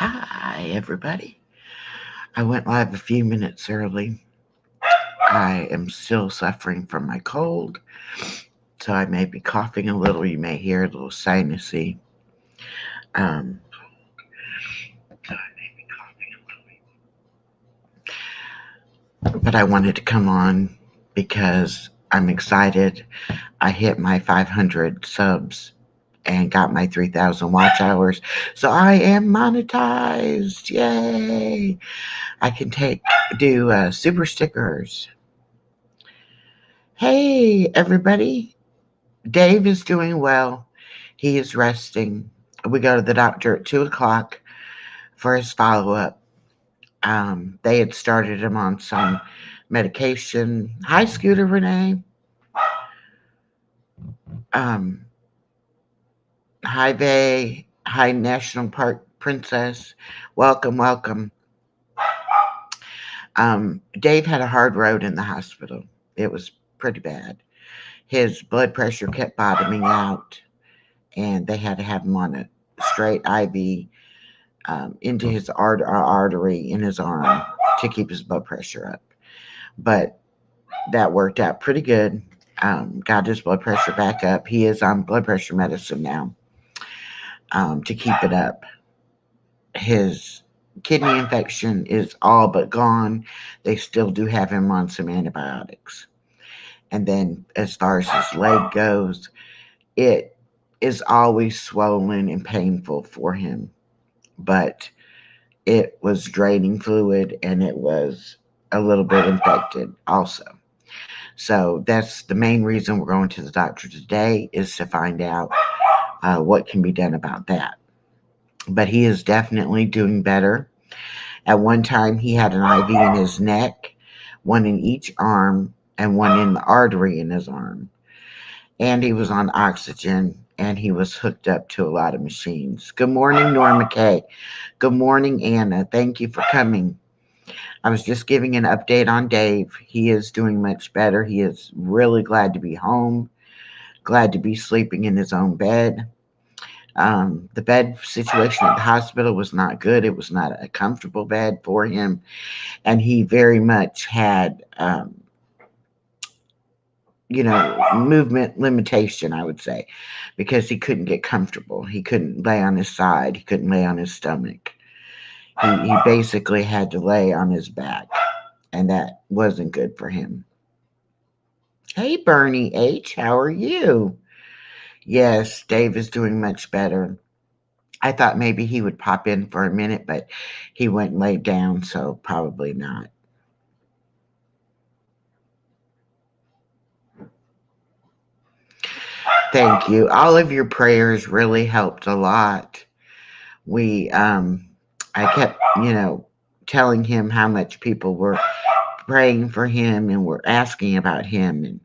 Hi, everybody. I went live a few minutes early. I am still suffering from my cold, so I may be coughing a little. You may hear a little sinusy. Um, but I wanted to come on because I'm excited. I hit my 500 subs and got my 3,000 watch hours. So I am monetized. Yay! I can do super stickers. Hey, everybody. Dave is doing well. He is resting. We go to the doctor at 2 o'clock for his follow up. They had started him on some medication. Hi, Scooter Renee. Um, Hi, Bay. Hi, National Park Princess. Welcome, welcome. Dave had a hard road in the hospital. It was pretty bad. His blood pressure kept bottoming out, and they had to have him on a straight IV into his artery in his arm to keep his blood pressure up. But that worked out pretty good. Got his blood pressure back up. He is on blood pressure medicine now to keep it up. His kidney infection is all but gone. They still do have him on some antibiotics. And then, as far as his leg goes, it is always swollen and painful for him. But it was draining fluid and it was a little bit infected also. So that's the main reason we're going to the doctor today, is to find out what can be done about that. But he is definitely doing better. At one time, he had an IV in his neck, one in each arm, and one in the artery in his arm. And he was on oxygen and he was hooked up to a lot of machines. Good morning, Norma Kay. Good morning, Anna. Thank you for coming. I was just giving an update on Dave. He is doing much better. He is really glad to be home, glad to be sleeping in his own bed. The bed situation at the hospital was not good. It was not a comfortable bed for him. And he very much had, movement limitation, I would say, because he couldn't get comfortable. He couldn't lay on his side, he couldn't lay on his stomach. He basically had to lay on his back, and that wasn't good for him. Hey, Bernie H., how are you? Yes, Dave is doing much better. I thought maybe he would pop in for a minute, but he went and laid down, so probably not. Thank you. All of your prayers really helped a lot. We, I kept, telling him how much people were praying for him and were asking about him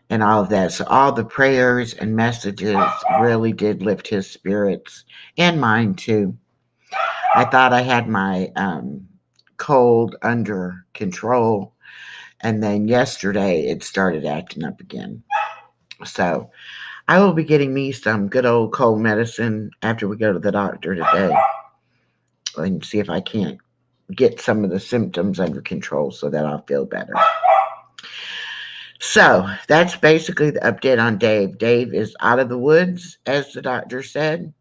and all of that. So all the prayers and messages really did lift his spirits and mine too. I thought I had my cold under control, and then yesterday it started acting up again. So I will be getting me some good old cold medicine after we go to the doctor today and see if I can't get some of the symptoms under control so that I'll feel better. So that's basically the update on Dave. Dave is out of the woods, as the doctor said.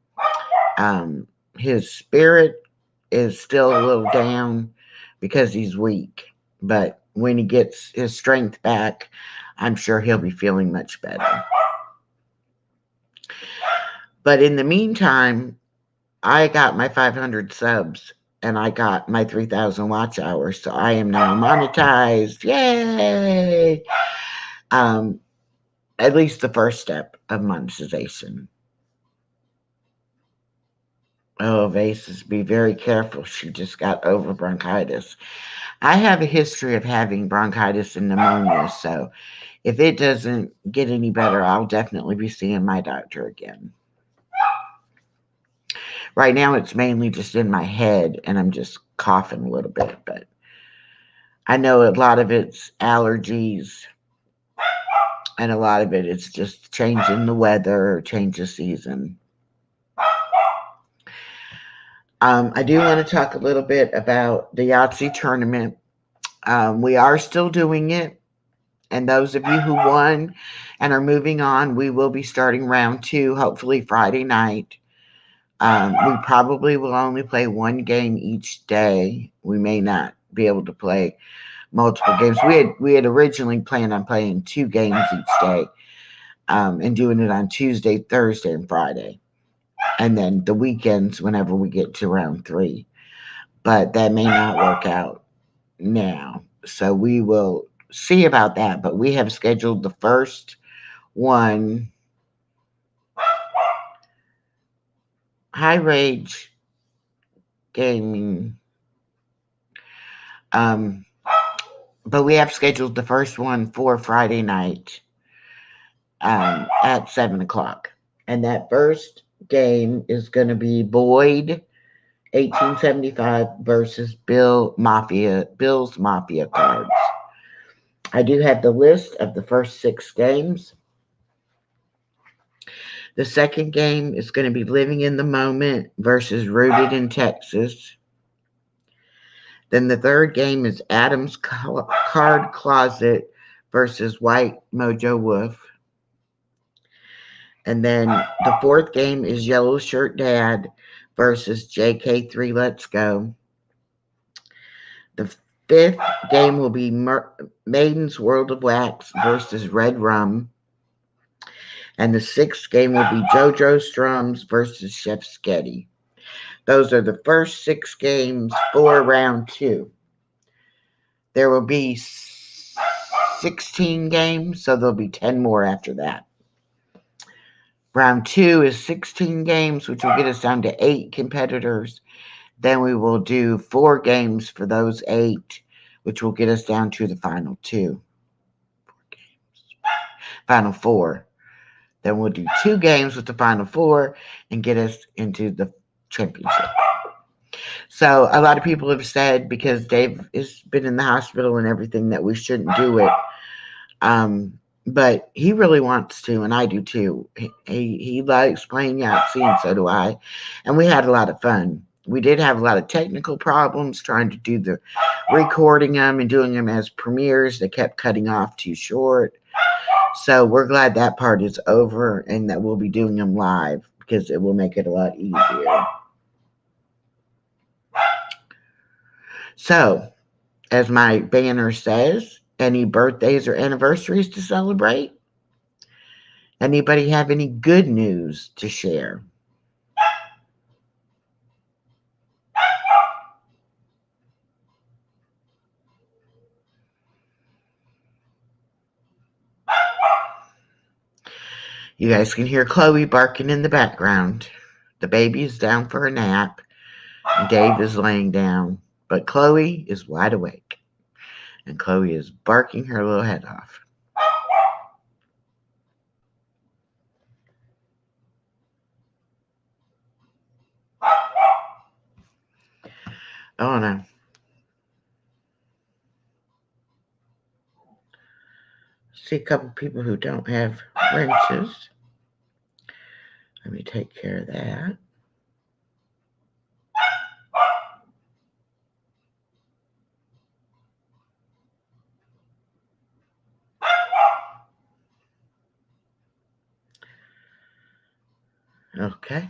Um, his spirit is still a little down because he's weak, but when he gets his strength back, I'm sure he'll be feeling much better. But in the meantime, I got my 500 subs and I got my 3,000 watch hours, so I am now monetized. Yay! Um, at least the first step of monetization. Oh, Vases, be very careful. She just got over bronchitis. I have a history of having bronchitis and pneumonia, so if it doesn't get any better, I'll definitely be seeing my doctor again. Right now, it's mainly just in my head, and I'm just coughing a little bit, but I know a lot of it's allergies, and a lot of it is just changing the weather or change of season. I do want to talk a little bit about the Yahtzee tournament. We are still doing it. And those of you who won and are moving on, we will be starting round 2, hopefully Friday night. We probably will only play one game each day. We may not be able to play multiple games. We had originally planned on playing 2 games each day, and doing it on Tuesday, Thursday, and Friday, and then the weekends whenever we get to round 3. But that may not work out now, so we will see about that. But we have scheduled the first one, High Rage Gaming. But we have scheduled the first one for Friday night, at 7 o'clock. And that first game is going to be Boyd 1875 versus Bill's Mafia cards. I do have the list of the first 6 games. The second game is going to be Living in the Moment versus Rooted in Texas. Then the third game is Adam's Card Closet versus White Mojo Wolf. And then the fourth game is Yellow Shirt Dad versus JK3 Let's Go. The fifth game will be Maiden's World of Wax versus Red Rum. And the sixth game will be JoJo Strums versus Chef Sketty. Those are the first 6 games for round 2. There will be 16 games, so there'll be 10 more after that. Round 2 is 16 games, which will get us down to 8 competitors. Then we will do 4 games for those 8, which will get us down to the final 2. Final 4. Then we'll do 2 games with the final 4 and get us into the championship. So a lot of people have said, because Dave has been in the hospital and everything, that we shouldn't do it. But he really wants to, and I do too. He likes playing Yahtzee, and so do I. And we had a lot of fun. We did have a lot of technical problems trying to do the recording them and doing them as premieres. They kept cutting off too short. So we're glad that part is over and that we'll be doing them live, because it will make it a lot easier. So, as my banner says, any birthdays or anniversaries to celebrate? Anybody have any good news to share? You guys can hear Chloe barking in the background. The baby is down for a nap, and Dave is laying down, but Chloe is wide awake, and Chloe is barking her little head off. Oh no. See a couple people who don't have wrenches. Let me take care of that. Okay.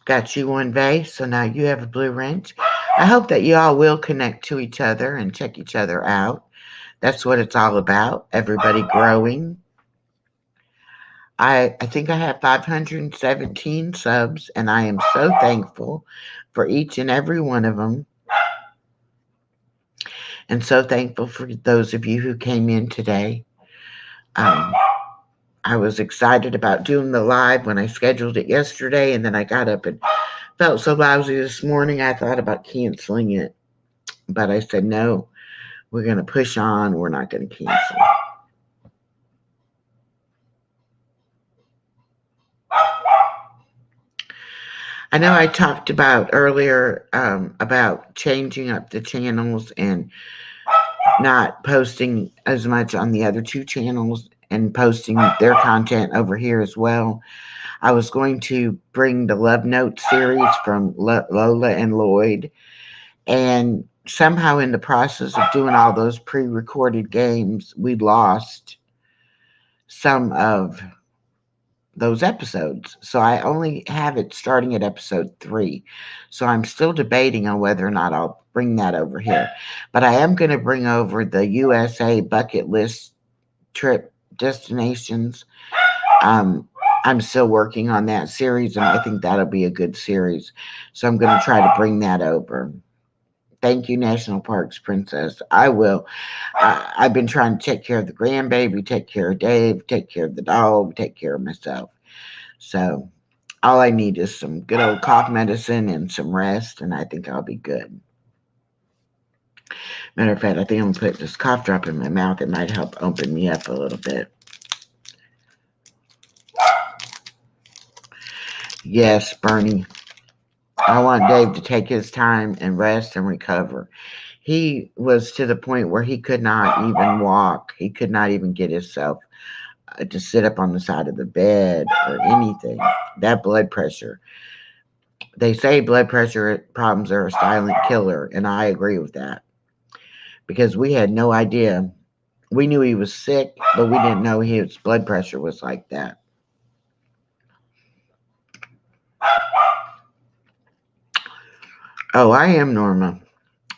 Got you one vase, so now you have a blue wrench. I hope that you all will connect to each other and check each other out. That's what it's all about. Everybody growing. I think I have 517 subs, and I am so thankful for each and every one of them. And so thankful for those of you who came in today. I was excited about doing the live when I scheduled it yesterday, and then I got up and felt so lousy this morning, I thought about canceling it. But I said, no, we're going to push on. We're not going to cancel. I know I talked about earlier about changing up the channels and not posting as much on the other 2 channels and posting their content over here as well. I was going to bring the Love Note series from Lola and Lloyd, and somehow in the process of doing all those pre-recorded games, we lost some of those episodes. So I only have it starting at episode 3. So I'm still debating on whether or not I'll bring that over here. But I am going to bring over the USA bucket list trip destinations. Um, I'm still working on that series, and I think that'll be a good series. So I'm going to try to bring that over. Thank you, National Parks Princess. I will. I've been trying to take care of the grandbaby, take care of Dave, take care of the dog, take care of myself. So all I need is some good old cough medicine and some rest, and I think I'll be good. Matter of fact, I think I'm gonna put this cough drop in my mouth. It might help open me up a little bit. Yes, Bernie. I want Dave to take his time and rest and recover. He was to the point where he could not even walk. He could not even get himself to sit up on the side of the bed or anything. That blood pressure. They say blood pressure problems are a silent killer, and I agree with that because we had no idea. We knew he was sick, but we didn't know his blood pressure was like that. Oh, I am Norma.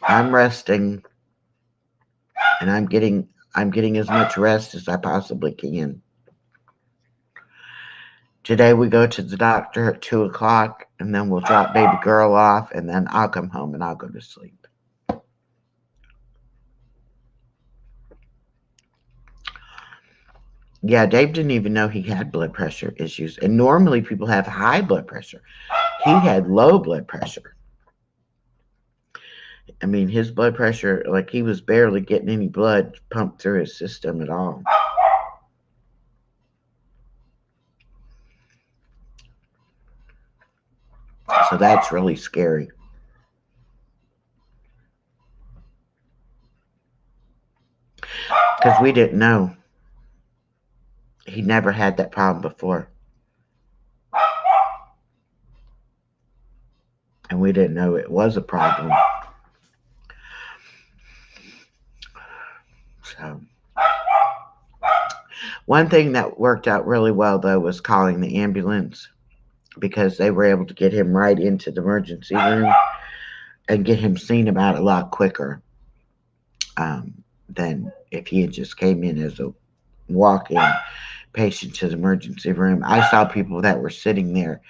I'm resting, and I'm getting as much rest as I possibly can. Today we go to the doctor at 2 o'clock, and then we'll drop baby girl off, and then I'll come home and I'll go to sleep. Yeah, Dave didn't even know he had blood pressure issues, and normally people have high blood pressure. He had low blood pressure. I mean, his blood pressure, like he was barely getting any blood pumped through his system at all. So that's really scary because we didn't know. He never had that problem before, and we didn't know it was a problem. So, one thing that worked out really well though was calling the ambulance because they were able to get him right into the emergency room and get him seen about a lot quicker than if he had just came in as a walk-in patient to the emergency room. I saw people that were sitting there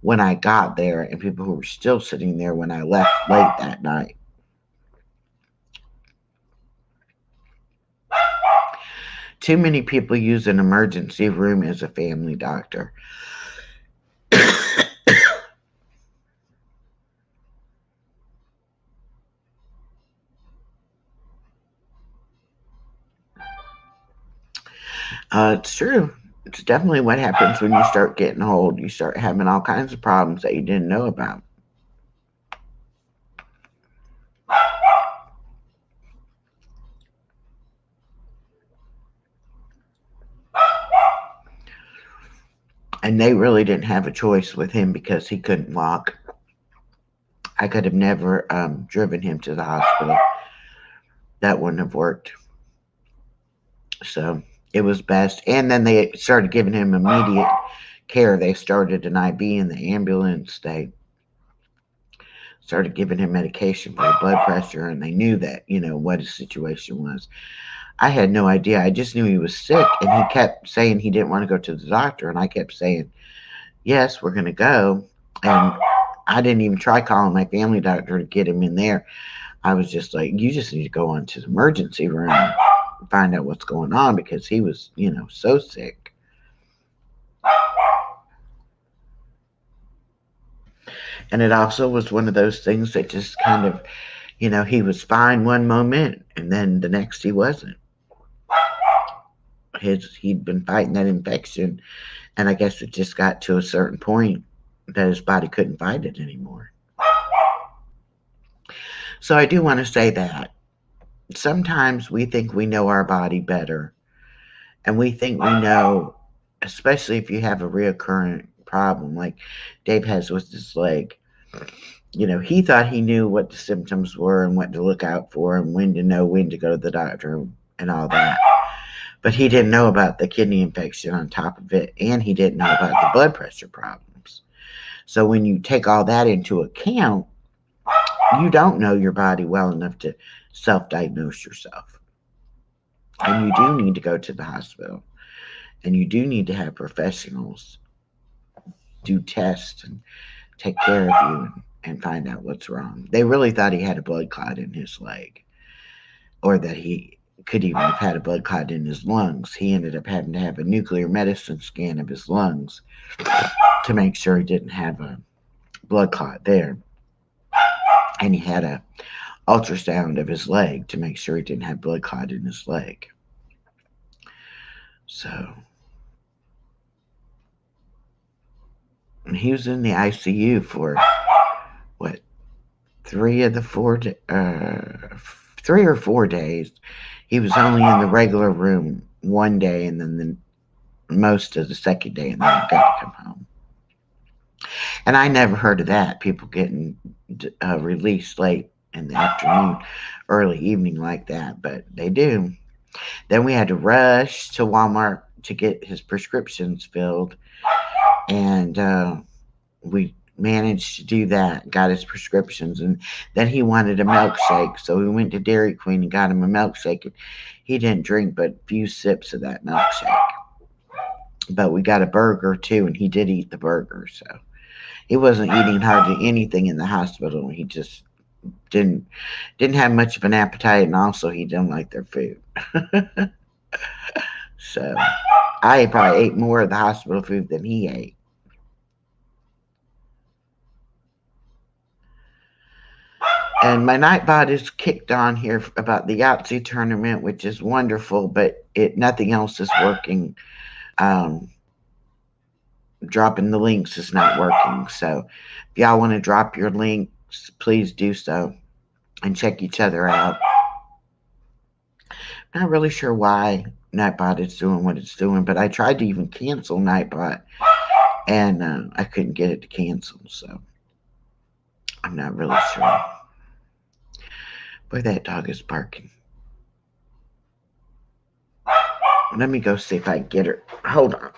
when I got there and people who were still sitting there when I left late that night. Too many people use an emergency room as a family doctor. It's true. It's definitely what happens when you start getting old. You start having all kinds of problems that you didn't know about. And they really didn't have a choice with him because he couldn't walk. I could have never driven him to the hospital. That wouldn't have worked. So it was best. And then they started giving him immediate care. They started an IV in the ambulance. They started giving him medication for the blood pressure, and they knew that, what his situation was. I had no idea. I just knew he was sick, and he kept saying he didn't want to go to the doctor, and I kept saying, yes, we're going to go. And I didn't even try calling my family doctor to get him in there. I was just like, you just need to go on to the emergency room and find out what's going on because he was, so sick. And it also was one of those things that just kind of, he was fine one moment and then the next he wasn't. He'd been fighting that infection, and I guess it just got to a certain point that his body couldn't fight it anymore. So I do want to say that sometimes we think we know our body better, and we think we know, especially if you have a reoccurring problem like Dave has with his leg. He thought he knew what the symptoms were and what to look out for and when to know when to go to the doctor and all that. But he didn't know about the kidney infection on top of it, and he didn't know about the blood pressure problems. So when you take all that into account, you don't know your body well enough to self-diagnose yourself. And you do need to go to the hospital. And you do need to have professionals do tests and take care of you and find out what's wrong. They really thought he had a blood clot in his leg, or that he could even have had a blood clot in his lungs. He ended up having to have a nuclear medicine scan of his lungs to make sure he didn't have a blood clot there. And he had a ultrasound of his leg to make sure he didn't have blood clot in his leg. So he was in the ICU for what, 3 or 4 days. He was only in the regular room one day, and then most of the second day, and then he got to come home. And I never heard of that. People getting released late in the afternoon, early evening like that, but they do. Then we had to rush to Walmart to get his prescriptions filled, and we managed to do that, got his prescriptions, and then he wanted a milkshake, so we went to Dairy Queen and got him a milkshake. He didn't drink but a few sips of that milkshake. But we got a burger too, and he did eat the burger, so he wasn't eating hardly anything in the hospital. He just didn't have much of an appetite, and also he didn't like their food. So I probably ate more of the hospital food than he ate. And my Nightbot is kicked on here about the Yahtzee tournament, which is wonderful, but nothing else is working. Dropping the links is not working. So if y'all want to drop your links, please do so and check each other out. I'm not really sure why Nightbot is doing what it's doing, but I tried to even cancel Nightbot, and I couldn't get it to cancel, so I'm not really sure. Boy, that dog is barking. Let me go see if I can get her. Hold on.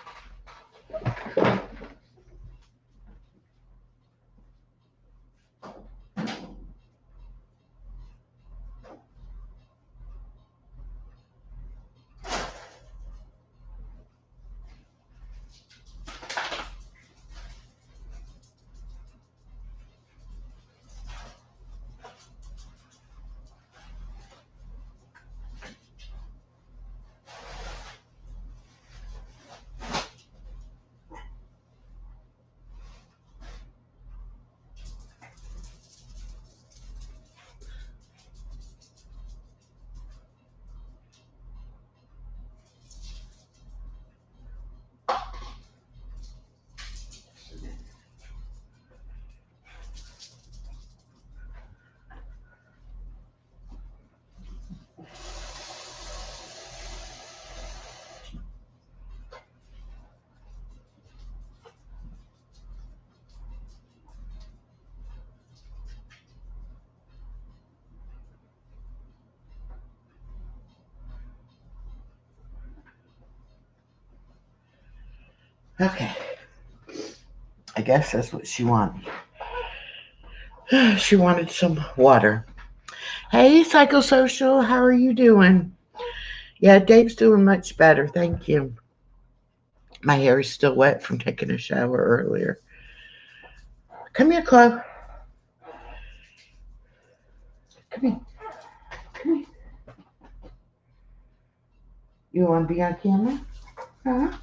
Okay. I guess that's what she wanted. She wanted some water. Hey, Psychosocial, how are you doing? Yeah, Dave's doing much better, thank you. My hair is still wet from taking a shower earlier. Come here, Chloe. Come here. Come here. You want to be on camera? Huh?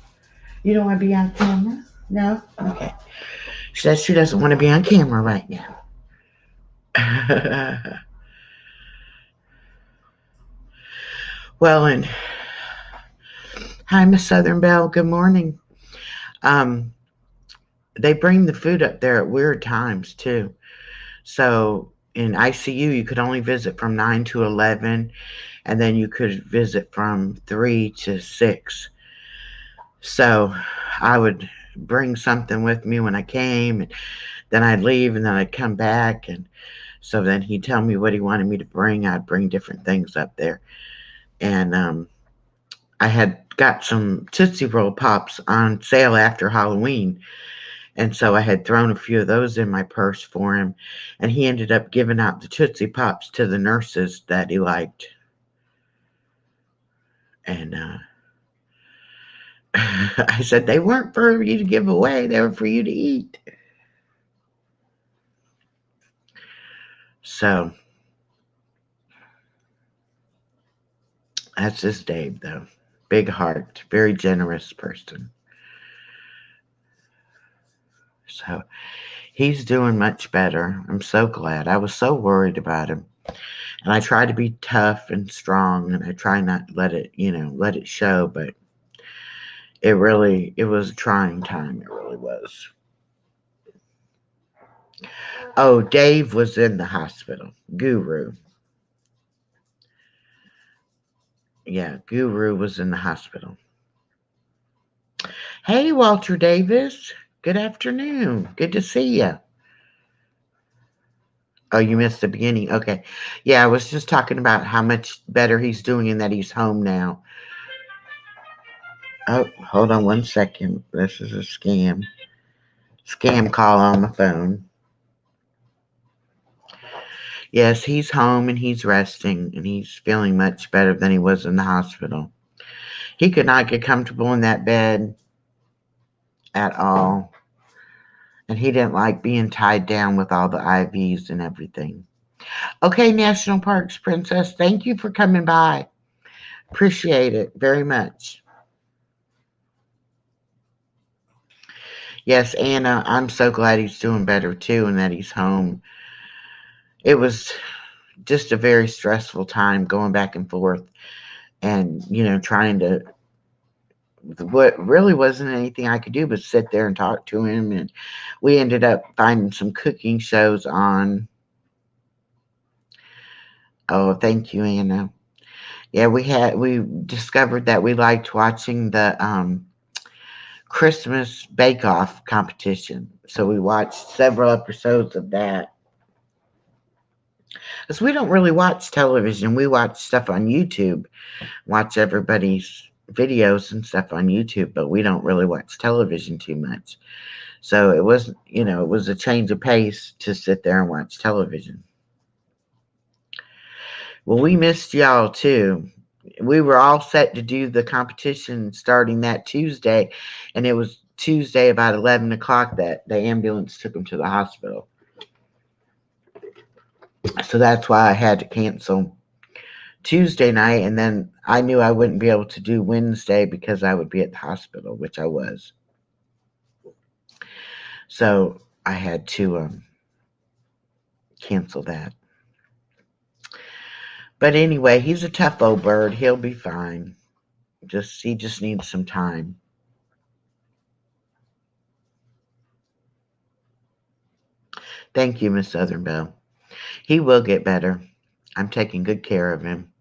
You don't want to be on camera? No? Okay. She says she doesn't want to be on camera right now. Well, and hi, Miss Southern Belle. Good morning. They bring the food up there at weird times too. So in ICU, you could only visit from 9 to 11, and then you could visit from 3 to 6. So I would bring something with me when I came, and then I'd leave, and then I'd come back, and so then he'd tell me what he wanted me to bring. I'd bring different things up there, and I had got some Tootsie Roll Pops on sale after Halloween, and so I had thrown a few of those in my purse for him, and he ended up giving out the Tootsie Pops to the nurses that he liked, and I said they weren't for you to give away; they were for you to eat. So that's this Dave, though. Big heart, very generous person. So he's doing much better. I'm so glad. I was so worried about him. And I try to be tough and strong, and I try not to let it show, but it was a trying time. It really was. Oh, Dave was in the hospital. Guru. Yeah, Guru was in the hospital. Hey, Walter Davis. Good afternoon. Good to see you. Oh, you missed the beginning. Okay. Yeah, I was just talking about how much better he's doing and that he's home now. Oh, hold on one second. This is a scam. Scam call on the phone. Yes, he's home and he's resting and he's feeling much better than he was in the hospital. He could not get comfortable in that bed at all. And he didn't like being tied down with all the IVs and everything. Okay, National Parks Princess, thank you for coming by. Appreciate it very much. Yes, Anna, I'm so glad he's doing better too and that he's home. It was just a very stressful time going back and forth and, trying to. What really wasn't anything I could do but sit there and talk to him. And we ended up finding some cooking shows on. Oh, thank you, Anna. Yeah, we discovered that we liked watching the Christmas Bake Off competition. So we watched several episodes of that. Because we don't really watch television. We watch stuff on YouTube, watch everybody's videos and stuff on YouTube, but we don't really watch television too much. So it was a change of pace to sit there and watch television. Well, we missed y'all too. We were all set to do the competition starting that Tuesday, and it was Tuesday about 11 o'clock that the ambulance took him to the hospital. So that's why I had to cancel Tuesday night, and then I knew I wouldn't be able to do Wednesday because I would be at the hospital, which I was. So I had to cancel that. But anyway, he's a tough old bird. He'll be fine. He just needs some time. Thank you, Miss Southern Belle. He will get better. I'm taking good care of him.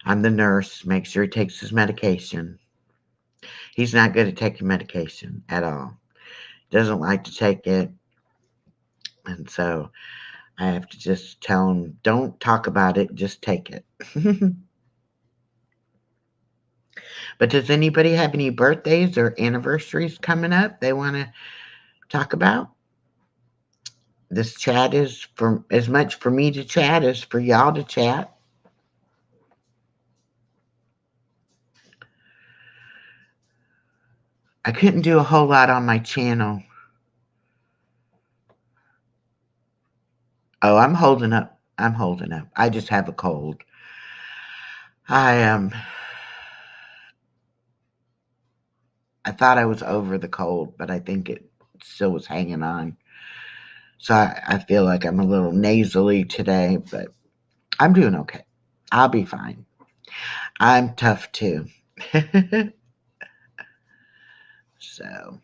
I'm the nurse. Make sure he takes his medication. He's not good at taking medication at all. Doesn't like to take it. And so I have to just tell him, don't talk about it, just take it. But does anybody have any birthdays or anniversaries coming up they want to talk about? This chat is for as much for me to chat as for y'all to chat. I couldn't do a whole lot on my channel. Oh, I'm holding up. I'm holding up. I just have a cold. I I thought I was over the cold, but I think it still was hanging on. So I feel like I'm a little nasally today, but I'm doing okay. I'll be fine. I'm tough too. So,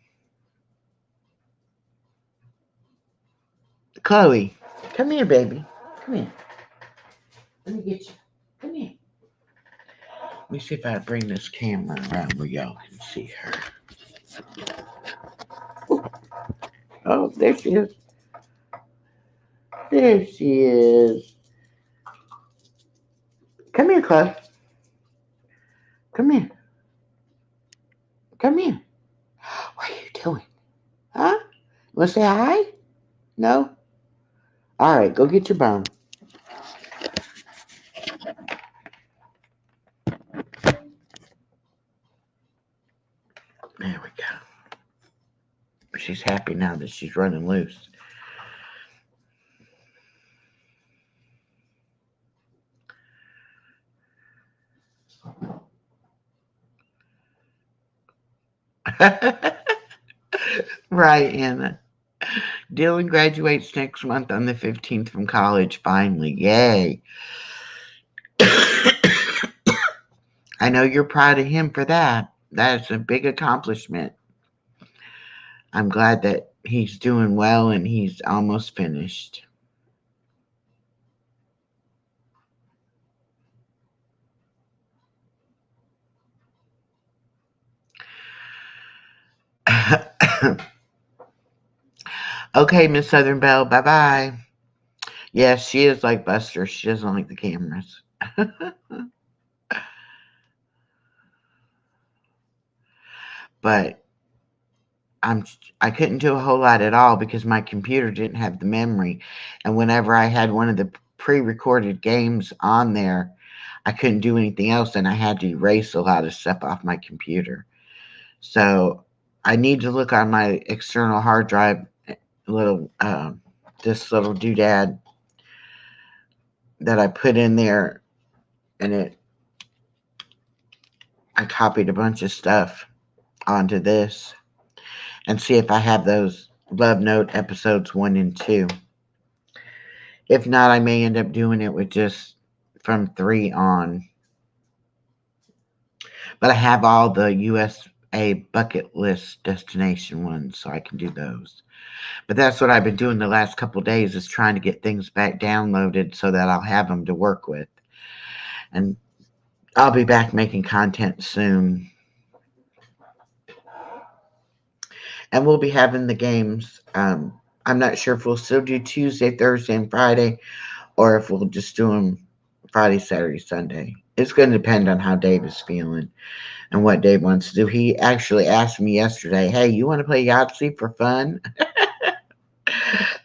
Chloe, come here, baby. Come here. Let me get you. Come here. Let me see if I bring this camera around where y'all can see her. Oh, there she is. There she is. Come here, Chloe. Come here. Come here. What are you doing? Huh? Want to say hi? No? All right, go get your bone. There we go. She's happy now that she's running loose. Right, Anna. Dylan graduates next month on the 15th from college, finally. Yay. I know you're proud of him for that. That's a big accomplishment. I'm glad that he's doing well and he's almost finished. Okay, Miss Southern Belle, bye bye. Yes, she is like Buster. She doesn't like the cameras. But I'm I couldn't do a whole lot at all because my computer didn't have the memory. And whenever I had one of the pre-recorded games on there, I couldn't do anything else and I had to erase a lot of stuff off my computer. So I need to look on my external hard drive little this little doodad that I put in there and it I copied a bunch of stuff onto this and see if I have those Love Note episodes 1 and 2. If not, I may end up doing it with just from 3 on. But I have all the USA bucket list destination ones, so I can do those. But that's what I've been doing the last couple days is trying to get things back downloaded so that I'll have them to work with. And I'll be back making content soon. And we'll be having the games. I'm not sure if we'll still do Tuesday, Thursday, and Friday, or if we'll just do them Friday, Saturday, Sunday. It's going to depend on how Dave is feeling and what Dave wants to do. He actually asked me yesterday, "Hey, you want to play Yahtzee for fun?"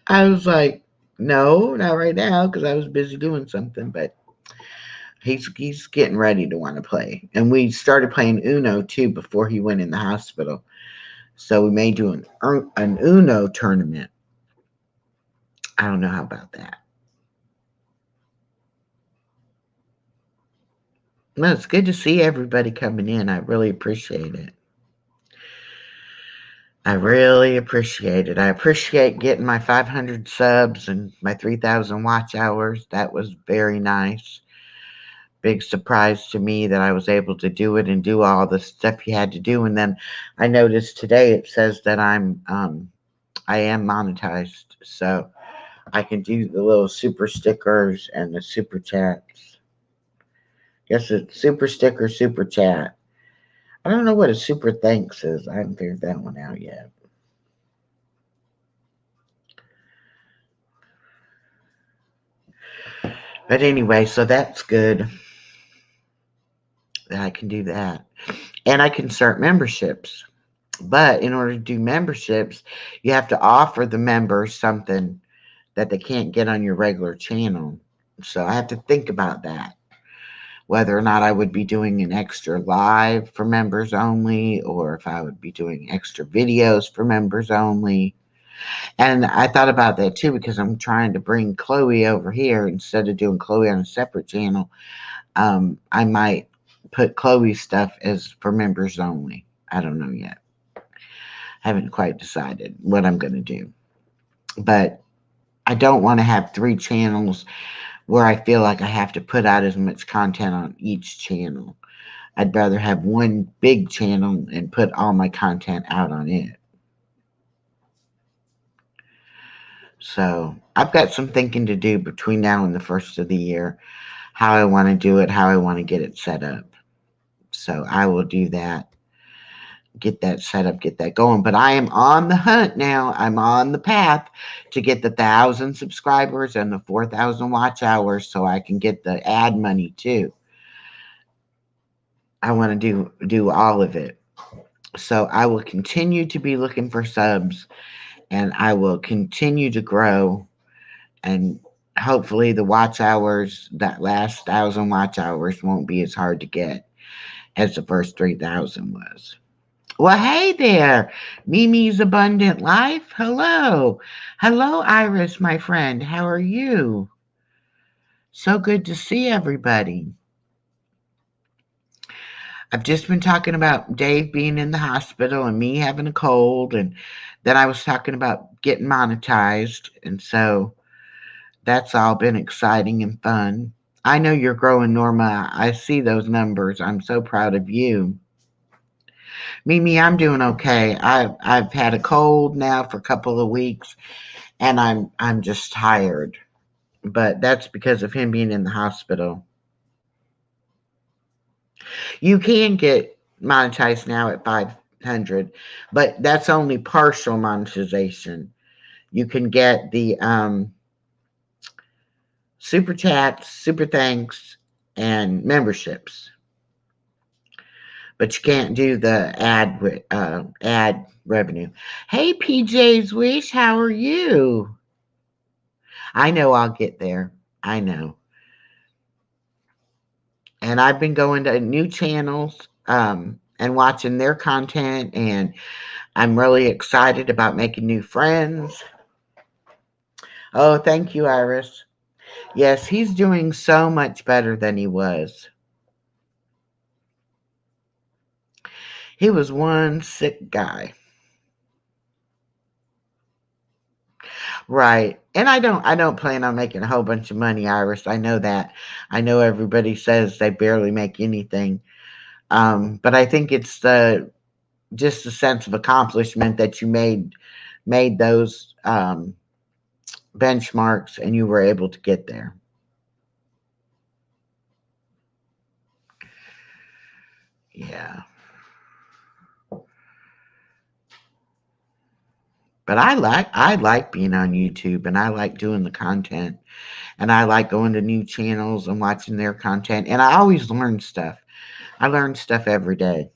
I was like, "No, not right now," because I was busy doing something. But he's getting ready to want to play, and we started playing Uno too before he went in the hospital. So we may do an Uno tournament. I don't know how about that. Well, it's good to see everybody coming in. I really appreciate it. I really appreciate it. I appreciate getting my 500 subs and my 3,000 watch hours. That was very nice. Big surprise to me that I was able to do it and do all the stuff you had to do. And then I noticed today it says that I am monetized, so I can do the little super stickers and the super chats. Guess it's super sticker, super chat. I don't know what a super thanks is. I haven't figured that one out yet. But anyway, so that's good that I can do that. And I can start memberships. But in order to do memberships, you have to offer the members something that they can't get on your regular channel. So I have to think about that. Whether or not I would be doing an extra live for members only, or if I would be doing extra videos for members only. And I thought about that too because I'm trying to bring Chloe over here instead of doing Chloe on a separate channel. I might put Chloe's stuff as for members only. I don't know yet. Haven't quite decided what I'm going to do. But I don't want to have 3 channels where I feel like I have to put out as much content on each channel. I'd rather have one big channel and put all my content out on it. So I've got some thinking to do between now and the first of the year, how I want to do it, how I want to get it set up. So I will do that get that set up, get that going. But I am on the hunt now. I'm on the path to get the 1,000 subscribers and the 4,000 watch hours so I can get the ad money too. I want to do all of it. So I will continue to be looking for subs, and I will continue to grow, and hopefully the watch hours, that last 1,000 watch hours, won't be as hard to get as the first 3,000 was. Well, hey there, Mimi's Abundant Life. Hello. Hello, Iris, my friend. How are you? So good to see everybody. I've just been talking about Dave being in the hospital and me having a cold, and then I was talking about getting monetized, and so that's all been exciting and fun. I know you're growing, Norma. I see those numbers. I'm so proud of you. Mimi, I'm doing okay. I've had a cold now for a couple of weeks, and I'm just tired. But that's because of him being in the hospital. You can get monetized now at 500, but that's only partial monetization. You can get the super chats, super thanks, and memberships, but you can't do the ad revenue. Hey, PJ's Wish, how are you? I know I'll get there. I know. And I've been going to new channels and watching their content, and I'm really excited about making new friends. Oh, thank you, Iris. Yes, he's doing so much better than he was. He was one sick guy. Right. And I don't plan on making a whole bunch of money, Iris. I know that. I know everybody says they barely make anything. But I think it's the just the sense of accomplishment that you made those benchmarks and you were able to get there. Yeah. But I like being on YouTube, and I like doing the content, and I like going to new channels and watching their content, and I always learn stuff. I learn stuff every day,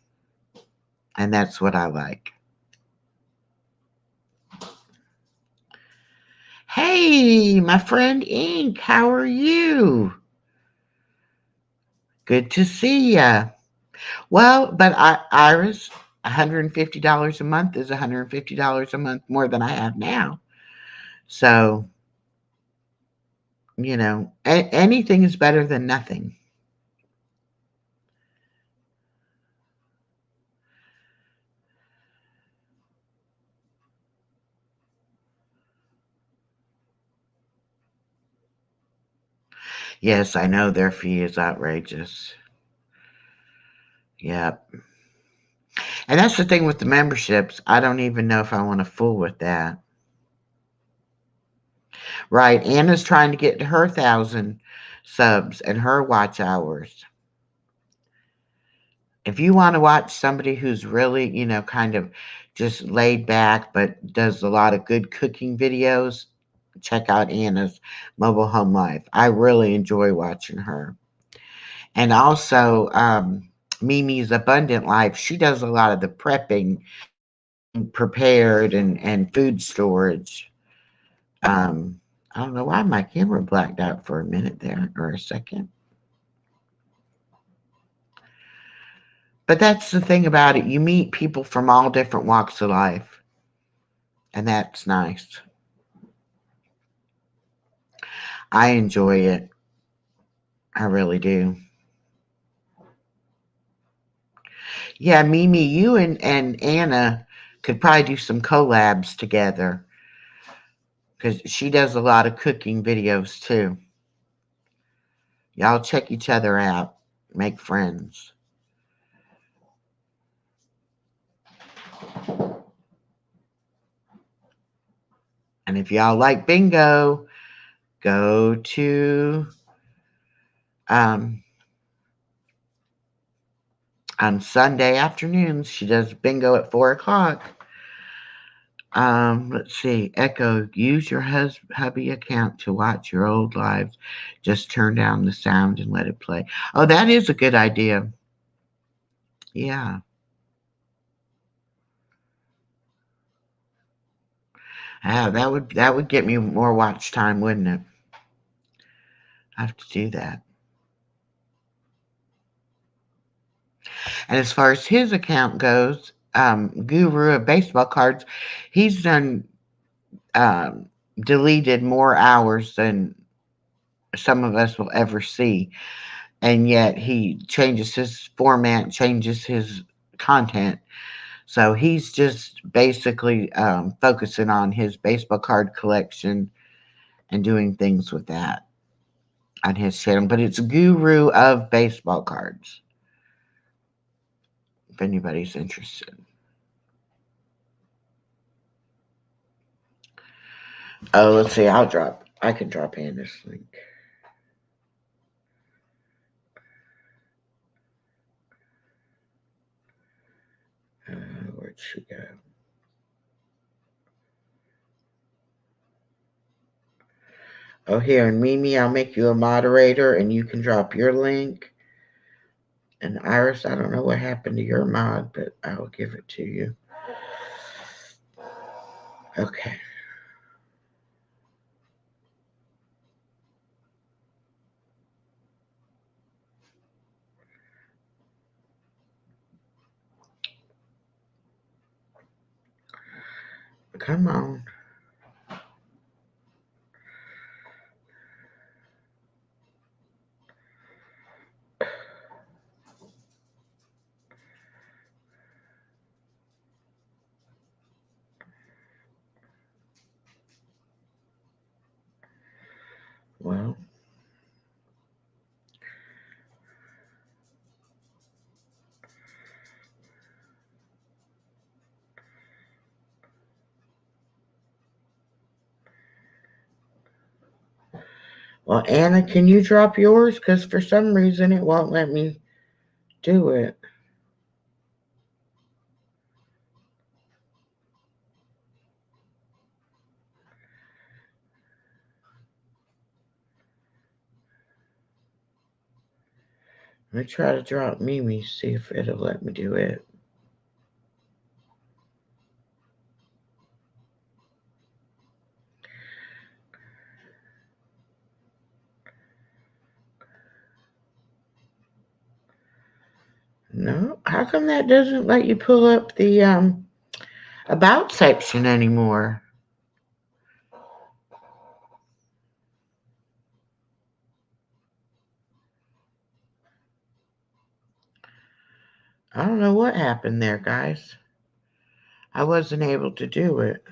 and that's what I like. Hey, my friend Ink, how are you? Good to see ya. Well, but Iris, $150 a month is $150 a month more than I have now. So, anything is better than nothing. Yes, I know their fee is outrageous. Yep. And that's the thing with the memberships. I don't even know if I want to fool with that. Right. Anna's trying to get to her 1,000 subs and her watch hours. If you want to watch somebody who's really, kind of just laid back but does a lot of good cooking videos, check out Anna's Mobile Home Life. I really enjoy watching her. And also, Mimi's Abundant Life, she does a lot of the prepping, prepared, and food storage. I don't know why my camera blacked out for a minute there, or a second. But that's the thing about it. You meet people from all different walks of life, and that's nice. I enjoy it. I really do. Yeah, Mimi, you and Anna could probably do some collabs together because she does a lot of cooking videos too. Y'all check each other out, make friends. And if y'all like bingo, go to um, On Sunday afternoons, she does bingo at 4 o'clock. Let's see. Echo, use your hubby account to watch your old lives. Just turn down the sound and let it play. Oh, that is a good idea. Yeah. That would get me more watch time, wouldn't it? I have to do that. And as far as his account goes, Guru of Baseball Cards, he's done um, deleted more hours than some of us will ever see. And yet he changes his format, changes his content. So he's just basically focusing on his baseball card collection and doing things with that on his channel. But it's Guru of Baseball Cards, if anybody's interested. Oh, let's see. I can drop in this link. Where'd she go? Oh, here, and Mimi, I'll make you a moderator and you can drop your link. And Iris, I don't know what happened to your mod, but I'll give it to you. Okay. Come on. Well, Anna, can you drop yours? Because for some reason it won't let me do it. Let me try to drop Mimi, see if it'll let me do it. No, how come that doesn't let you pull up the about section anymore? I don't know what happened there, guys. I wasn't able to do it.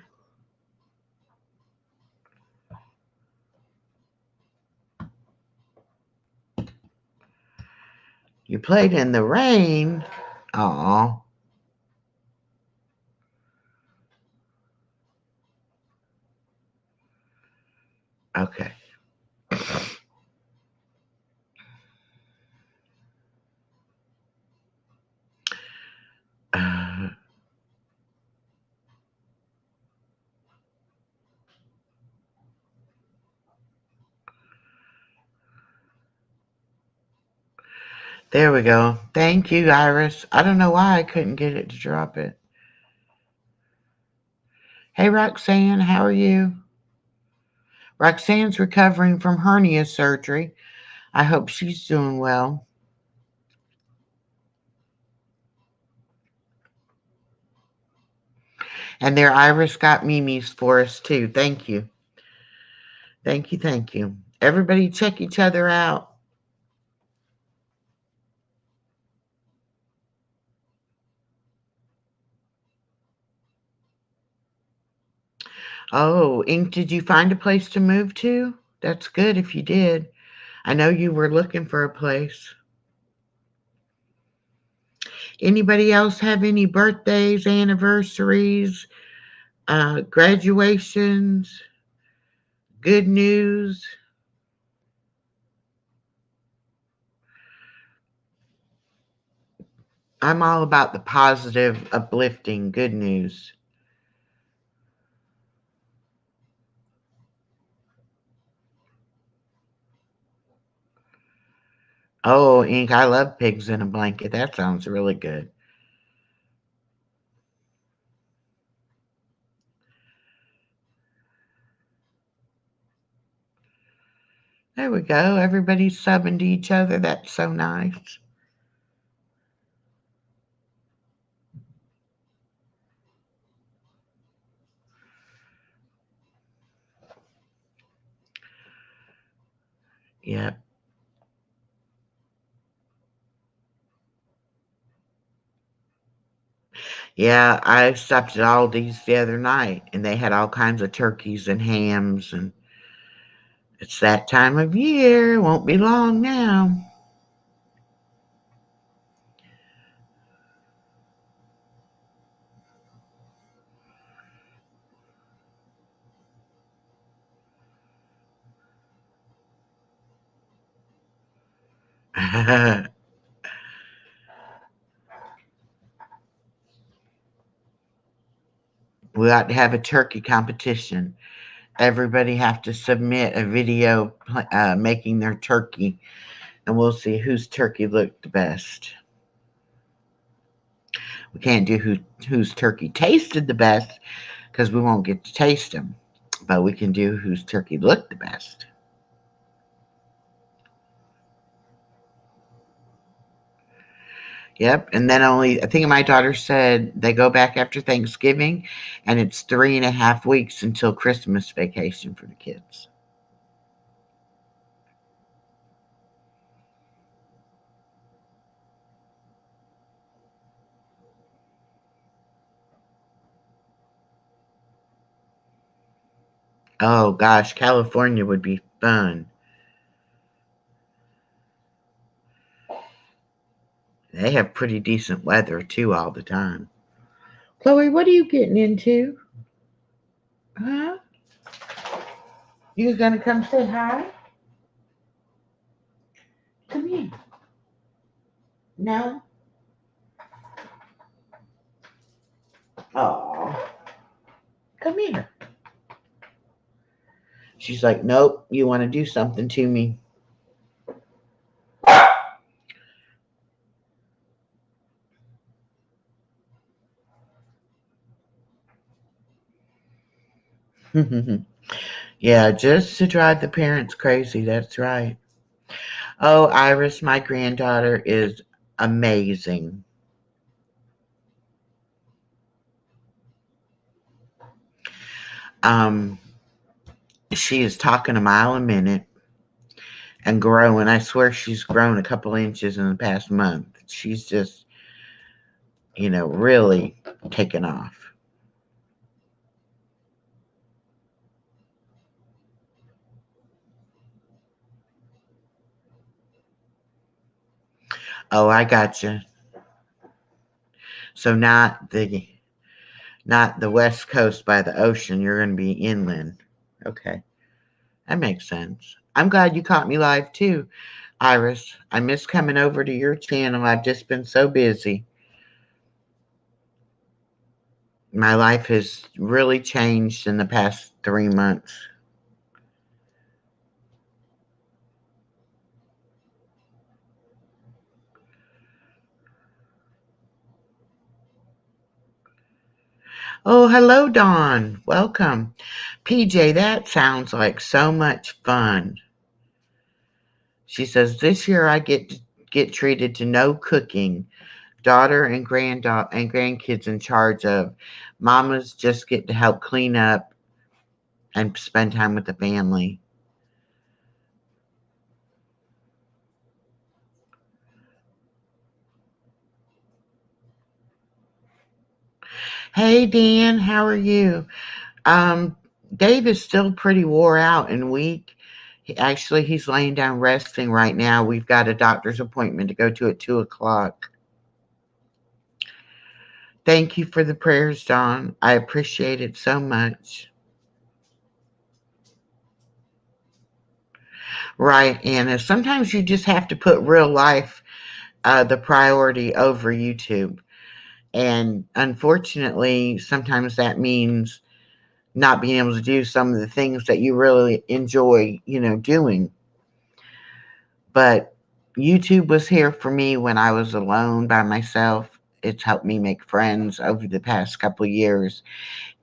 You played in the rain. Aw. Okay. Uh, there we go. Thank you, Iris. I don't know why I couldn't get it to drop it. Hey, Roxanne, how are you? Roxanne's recovering from hernia surgery. I hope she's doing well. And there, Iris got Mimi's for us too. Thank you. Thank you. Thank you. Everybody check each other out. Oh, Ink, did you find a place to move to? That's good if you did. I know you were looking for a place. Anybody else have any birthdays, anniversaries, graduations, good news? I'm all about the positive, uplifting, good news. Oh, Ink, I love pigs in a blanket. That sounds really good. There we go. Everybody's subbing to each other. That's so nice. Yep. Yeah, I stopped at Aldi's the other night and they had all kinds of turkeys and hams, and it's that time of year. Won't be long now. We ought to have a turkey competition. Everybody have to submit a video making their turkey, and we'll see whose turkey looked the best. We can't do whose turkey tasted the best because we won't get to taste them, but we can do whose turkey looked the best. Yep. And then only, I think my daughter said they go back after Thanksgiving, and it's 3.5 weeks until Christmas vacation for the kids. Oh gosh, California would be fun. They have pretty decent weather too all the time. Chloe, what are you getting into? Huh? You gonna come say hi? Come here. No? Oh, come here. She's like, nope, you want to do something to me. Yeah, just to drive the parents crazy. That's right. Oh, Iris, my granddaughter is amazing. Um, she is talking a mile a minute and growing. I swear she's grown a couple inches in the past month. She's just, really taken off. Oh, I gotcha. So not the west coast by the ocean. You're going to be inland. Okay, that makes sense. I'm glad you caught me live too, Iris. I miss coming over to your channel. I've just been so busy. My life has really changed in the past 3 months. Oh, hello, Dawn. Welcome. PJ, that sounds like so much fun. She says, this year I get treated to no cooking. Daughter and granddaughter and grandkids in charge of. Mamas just get to help clean up and spend time with the family. Hey, Dan, how are you? Um, Dave is still pretty wore out and weak. Actually, he's laying down resting right now. We've got a doctor's appointment to go to at 2 o'clock. Thank you for the prayers, Don. I appreciate it so much. Right, Anna. Sometimes you just have to put real life the priority over YouTube. And unfortunately, sometimes that means not being able to do some of the things that you really enjoy, doing. But YouTube was here for me when I was alone by myself. It's helped me make friends over the past couple of years,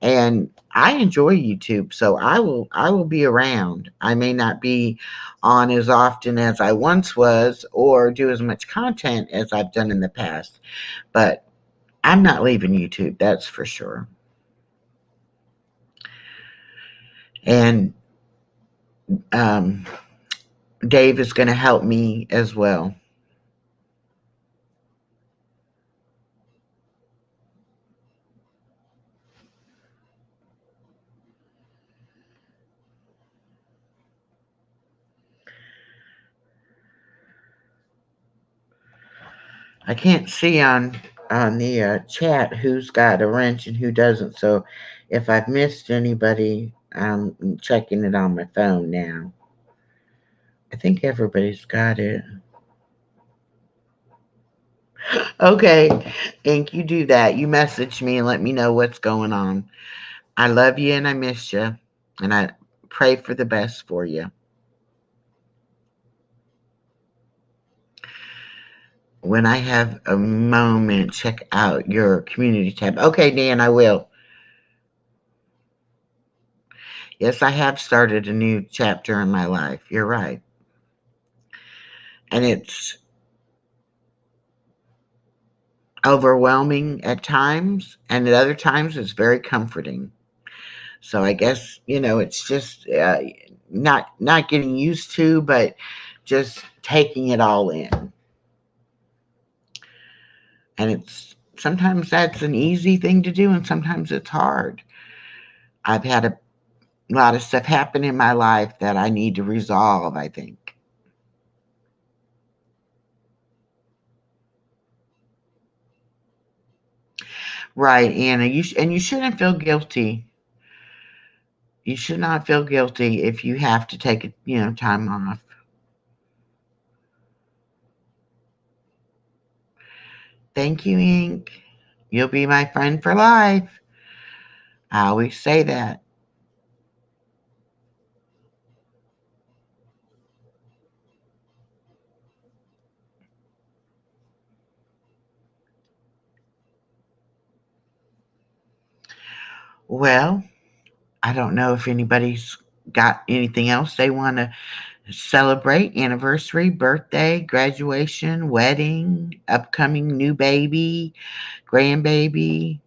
and I enjoy YouTube, so I will be around. I may not be on as often as I once was or do as much content as I've done in the past, but I'm not leaving YouTube, that's for sure. And um, Dave is going to help me as well. I can't see on the chat who's got a wrench and who doesn't. So if I've missed anybody, I'm checking it on my phone now. I think everybody's got it. Okay, Ink, you do that. You message me and let me know what's going on. I love you and I miss you, and I pray for the best for you. When I have a moment, check out your community tab. Okay, Dan, I will. Yes, I have started a new chapter in my life. You're right. And it's overwhelming at times, and at other times it's very comforting. So I guess, it's just not getting used to, but just taking it all in. And it's sometimes that's an easy thing to do, and sometimes it's hard. I've had a lot of stuff happen in my life that I need to resolve, I think. Right, Anna. And you shouldn't feel guilty. You should not feel guilty if you have to take, time off. Thank you, Ink. You'll be my friend for life. I always say that. Well, I don't know if anybody's got anything else they want to celebrate: anniversary, birthday, graduation, wedding, upcoming new baby, grandbaby,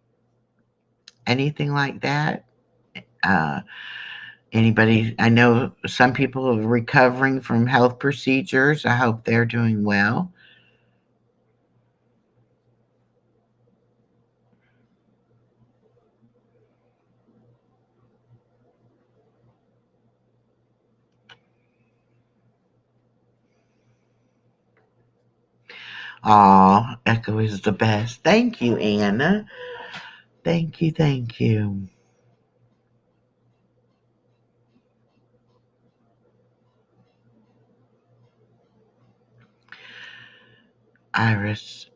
anything like that. Uh, Anybody? I know some people are recovering from health procedures. I hope they're doing well. Aw, Echo is the best. Thank you, Anna. Thank you, thank you. Iris,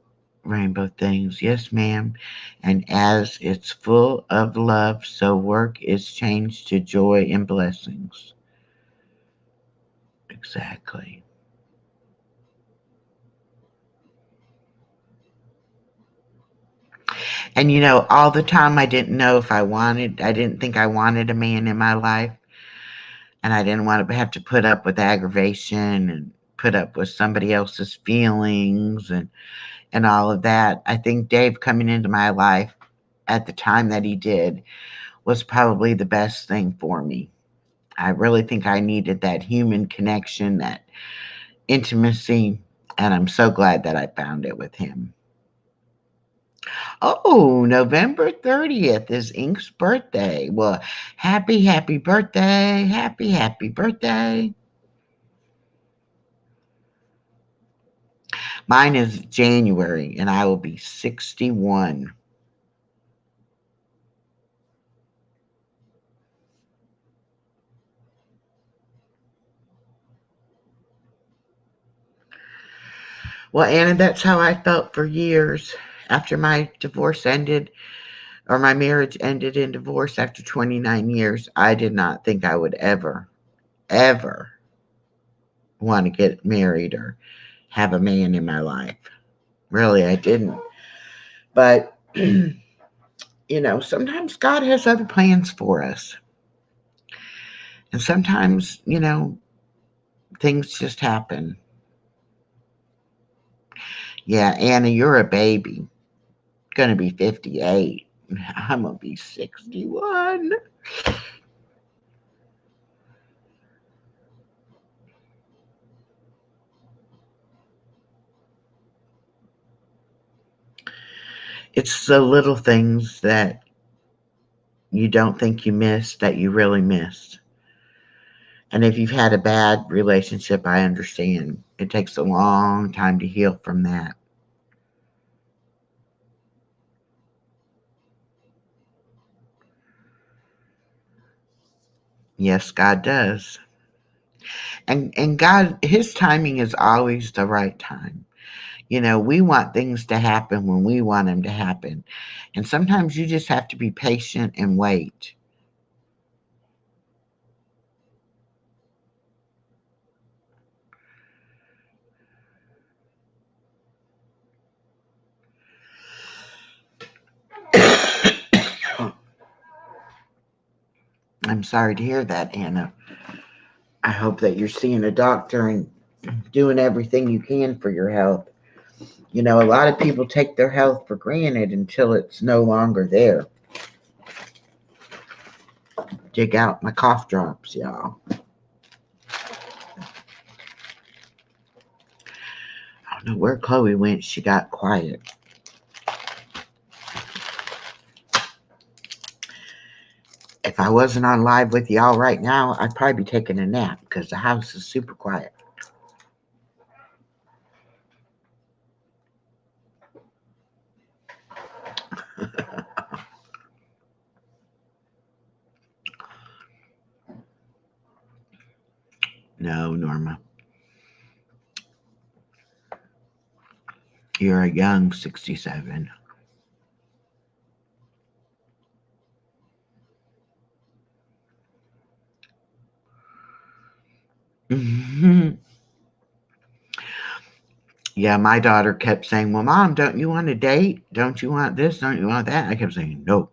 rainbow things. Yes, ma'am. And as it's full of love, so work is changed to joy and blessings. Exactly. And all the time I didn't know if I didn't think I wanted a man in my life. And I didn't want to have to put up with aggravation and put up with somebody else's feelings and all of that. I think Dave coming into my life at the time that he did was probably the best thing for me. I really think I needed that human connection, that intimacy, and I'm so glad that I found it with him. Oh, November 30th is Ink's birthday. Well, happy, happy birthday. Happy, happy birthday. Mine is January, and I will be 61. Well, Anna, that's how I felt for years after my divorce ended, or my marriage ended in divorce after 29 years. I did not think I would ever want to get married or have a man in my life. Really, I didn't. But, sometimes God has other plans for us. And sometimes, things just happen. Yeah, Anna, you're a baby. Gonna be 58. I'm gonna be 61. It's the little things that you don't think you missed that you really missed. And if you've had a bad relationship, I understand. It takes a long time to heal from that. Yes, God does. And God, his timing is always the right time. We want things to happen when we want them to happen. And sometimes you just have to be patient and wait. I'm sorry to hear that, Anna. I hope that you're seeing a doctor and doing everything you can for your health. A lot of people take their health for granted until it's no longer there. Dig out my cough drops, y'all. I don't know where Chloe went. She got quiet. If I wasn't on live with y'all right now, I'd probably be taking a nap because the house is super quiet. No, Norma. You're a young 67. Yeah, my daughter kept saying, "Well, Mom, don't you want a date? Don't you want this? Don't you want that?" I kept saying, "No."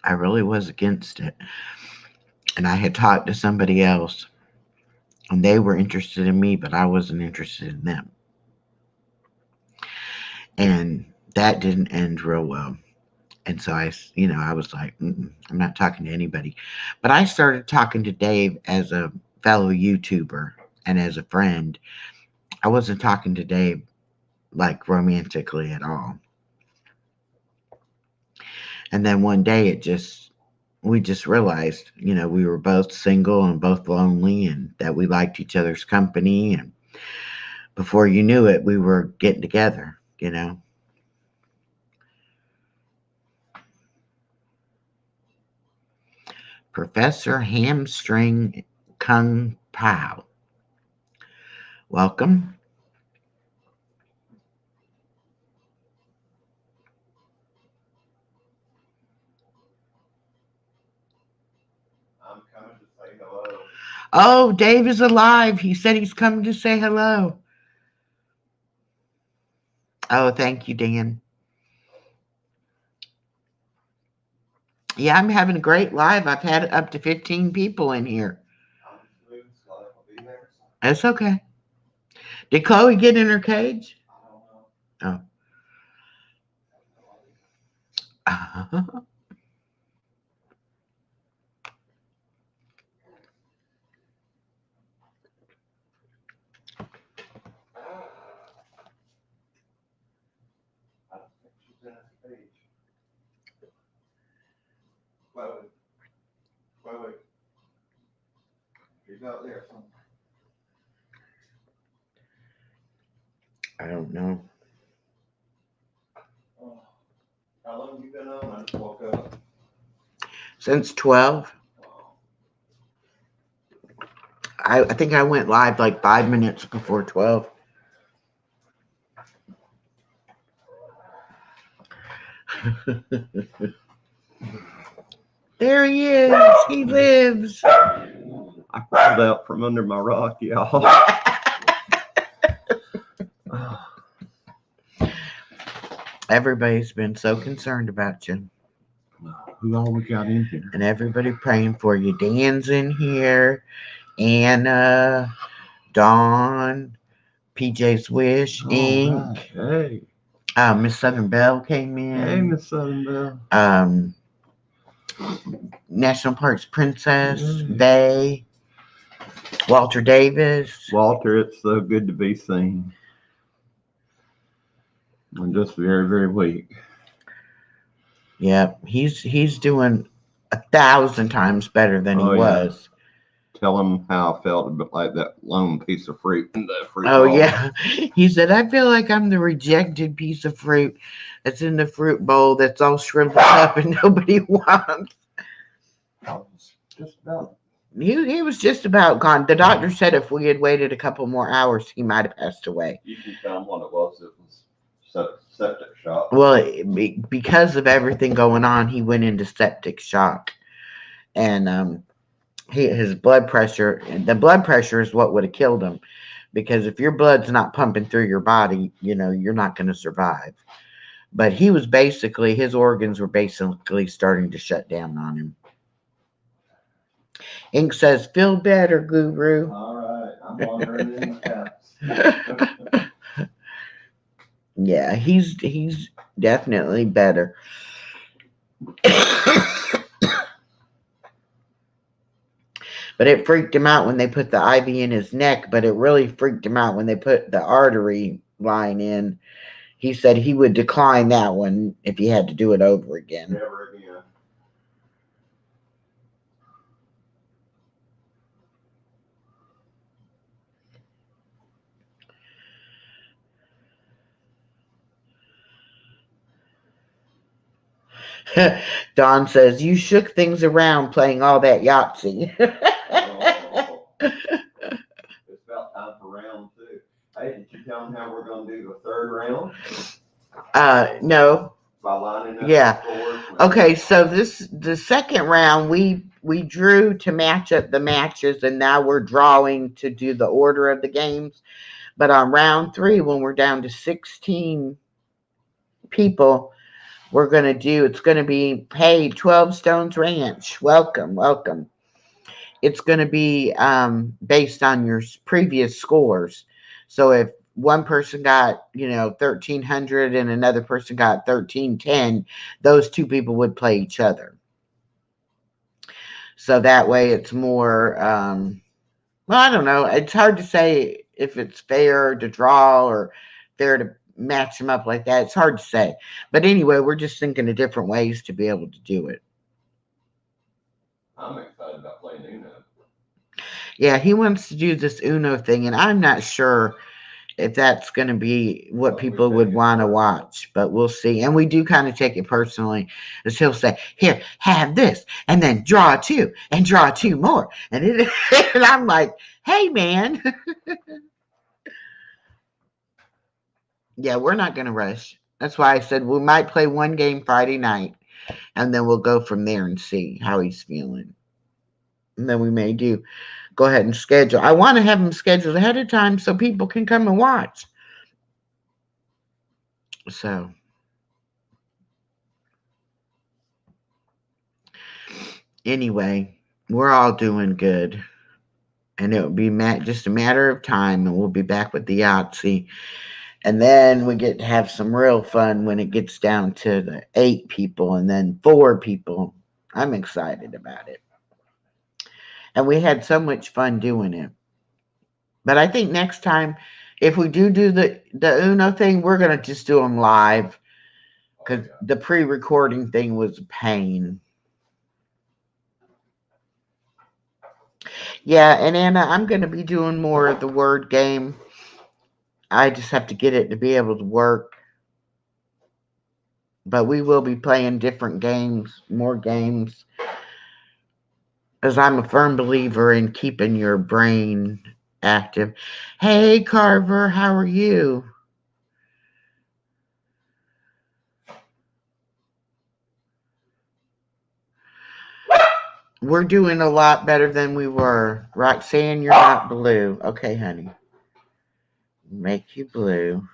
I really was against it. And I had talked to somebody else, and they were interested in me, but I wasn't interested in them. And that didn't end real well. And so I was like, I'm not talking to anybody. But I started talking to Dave as a fellow YouTuber and as a friend. I wasn't talking to Dave like romantically at all. And then one day we just realized, we were both single and both lonely and that we liked each other's company. And before you knew it, we were getting together. Professor Hamstring Kung Pao. Welcome. Oh, Dave is alive. He said he's coming to say hello. Oh, thank you, Dan. Yeah, I'm having a great live. I've had up to 15 people in here. It's okay. Did Chloe get in her cage? Oh. I don't know. Since 12. I think I went live like 5 minutes before 12. There he is. He lives. I crawled out from under my rock, y'all. Everybody's been so concerned about you. Who all we got in here? And everybody praying for you. Dan's in here. Anna, Dawn, PJ's Wish, Inc. Right. Hey. Miss Southern Belle came in. Hey, Miss Southern Belle. National Parks Princess, Bay, Walter Davis. Walter, it's so good to be seen. I'm just very, very weak. Yep, he's doing 1,000 times better than he was. Tell him how I felt about like that lone piece of fruit in the fruit bowl. Yeah. He said, I feel like I'm the rejected piece of fruit that's in the fruit bowl that's all shriveled up and nobody wants. Just about. He was just about gone. The doctor said if we had waited a couple more hours, he might have passed away. You can tell him what it was. It was septic shock. Well, because of everything going on, he went into septic shock. And his blood pressure, the blood pressure is what would have killed him. Because if your blood's not pumping through your body, you're not going to survive. But he was basically, his organs were basically starting to shut down on him. Ink says, feel better, Guru. All right, I'm wandering in the house. Yeah, he's definitely better. But it freaked him out when they put the IV in his neck, but it really freaked him out when they put the artery line in. He said he would decline that one if he had to do it over again. Never again. Don says, you shook things around playing all that Yahtzee. It's about time for round 2. Hey, did you tell them how we're going to do the third round? No. By lining up yeah. Scores. Okay, so the second round, we drew to match up the matches, and now we're drawing to do the order of the games. But on round 3, when we're down to 16 people, it's going to be, hey, 12 Stones Ranch, welcome. It's going to be based on your previous scores. So if one person got, 1,300 and another person got 1,310, those two people would play each other. So that way it's more, I don't know. It's hard to say if it's fair to draw or fair to match them up like that. It's hard to say. But anyway, we're just thinking of different ways to be able to do it. I'm excited about playing Uno. Yeah, he wants to do this Uno thing, and I'm not sure if that's going to be what people would want to watch, but we'll see. And we do kind of take it personally, as he'll say, here, have this, and then draw 2, and draw 2 more. And I'm like, hey, man. Yeah, we're not going to rush. That's why I said we might play one game Friday night, and then we'll go from there and see how he's feeling. And then we may go ahead and schedule. I want to have them scheduled ahead of time so people can come and watch. So, anyway, we're all doing good. And it will be just a matter of time, and we'll be back with the Yahtzee. And then we get to have some real fun when it gets down to the 8 people and then 4 people. I'm excited about it. And we had so much fun doing it. But I think next time, if we do the Uno thing, we're going to just do them live. Because the pre-recording thing was a pain. Yeah, and Anna, I'm going to be doing more of the word game. I just have to get it to be able to work. But we will be playing different games, more games. As I'm a firm believer in keeping your brain active. Hey, Carver, how are you? We're doing a lot better than we were. Roxanne, you're not blue. Okay, honey. Make you blue.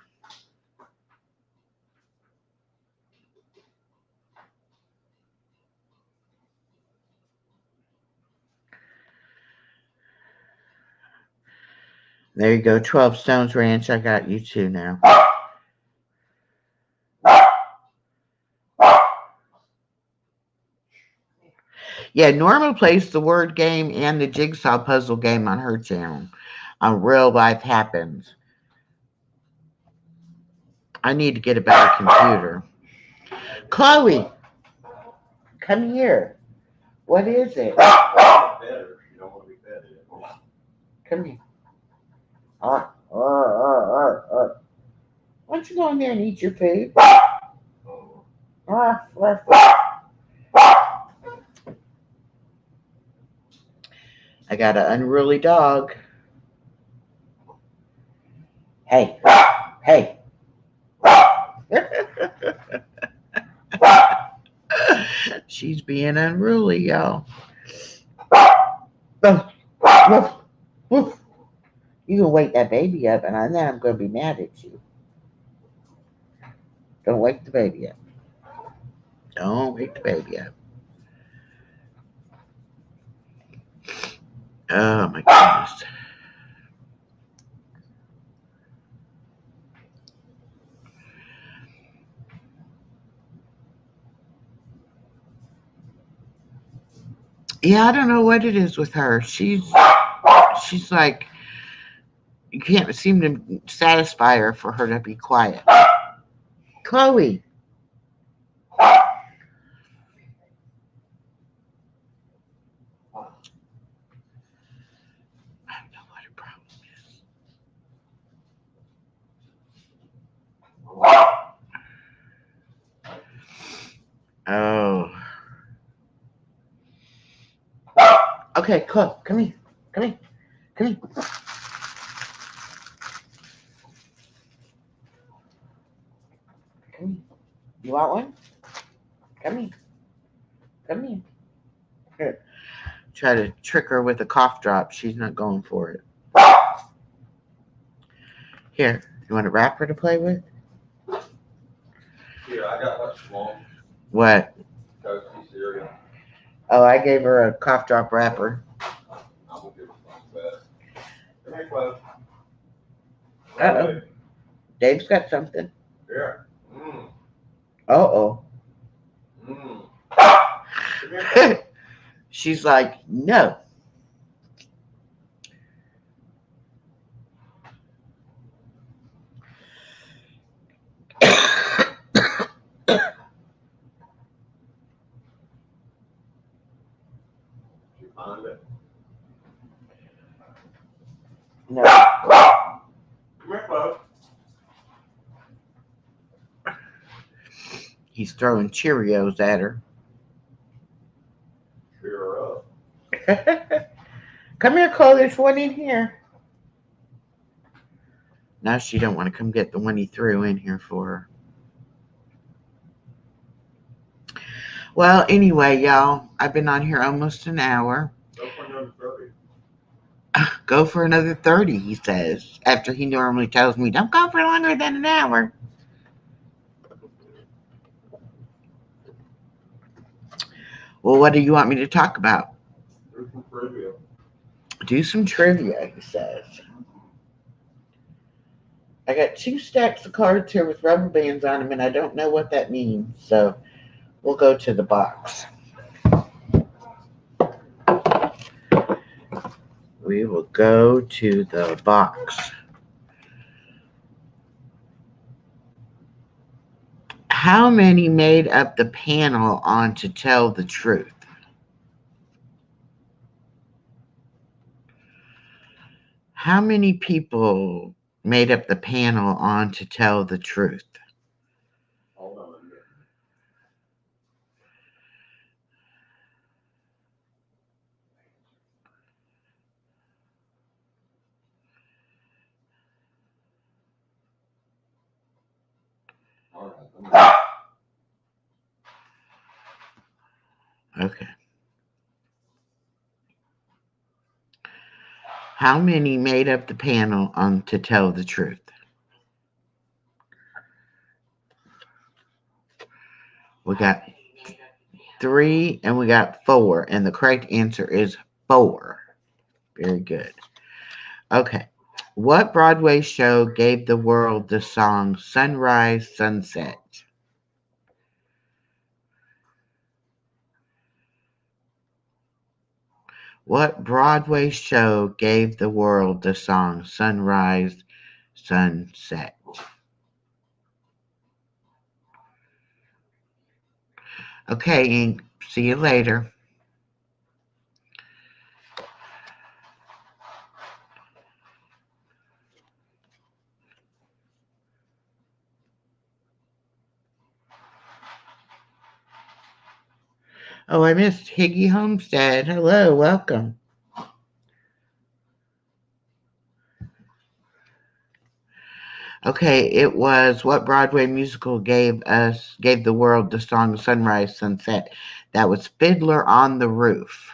There you go. 12 Stones Ranch. I got you too now. Yeah, Norma plays the word game and the jigsaw puzzle game on her channel. On Real Life Happens. I need to get a better computer. Chloe, come here. What is it? Better. You don't want to be fed yet. Come here. Why don't you go in there and eat your food? I got an unruly dog. Hey, hey. She's being unruly, y'all. Woof, woof. You can wake that baby up, and then I'm going to be mad at you. Don't wake the baby up. Don't wake the baby up. Oh, my goodness. Yeah, I don't know what it is with her. She's like, you can't seem to satisfy her for her to be quiet. Chloe. I don't know what her problem is. Oh. Okay, Chloe, come here. Come here. Come here. Come here. You want one? Come here. Come here. Here. Try to trick her with a cough drop. She's not going for it. Here, you want a wrapper to play with? Here, I got what you want. What? Toasty cereal. Oh, I gave her a cough drop wrapper. I'm gonna give her some best. Come here, Chloe. Uh-oh. Dave's got something. Here. Uh-oh. Come here. She's like, no. You find it? No. Come here, Chloe. He's throwing Cheerios at her. Cheer her up. Come here, Chloe. There's one in here. Now she don't want to come get the one he threw in here for her. Well, anyway, y'all, I've been on here almost an hour. Go for another 30. Go for another 30, he says, after he normally tells me, don't go for longer than an hour. Well, what do you want me to talk about? Do some trivia. Do some trivia, he says. I got 2 stacks of cards here with rubber bands on them, and I don't know what that means, so we'll go to the box. We will go to the box. How many made up the panel on To Tell the Truth? How many people made up the panel on To Tell the Truth? Hold on. Okay. How many made up the panel on To Tell the Truth? We got 3 and we got 4, and the correct answer is 4. Very good. Okay. What Broadway show gave the world the song Sunrise, Sunset? What Broadway show gave the world the song Sunrise, Sunset? Okay, Ink. See you later. Oh, I missed Higgy Homestead. Hello, welcome. Okay, it was what Broadway musical gave the world the song Sunrise, Sunset? That was Fiddler on the Roof.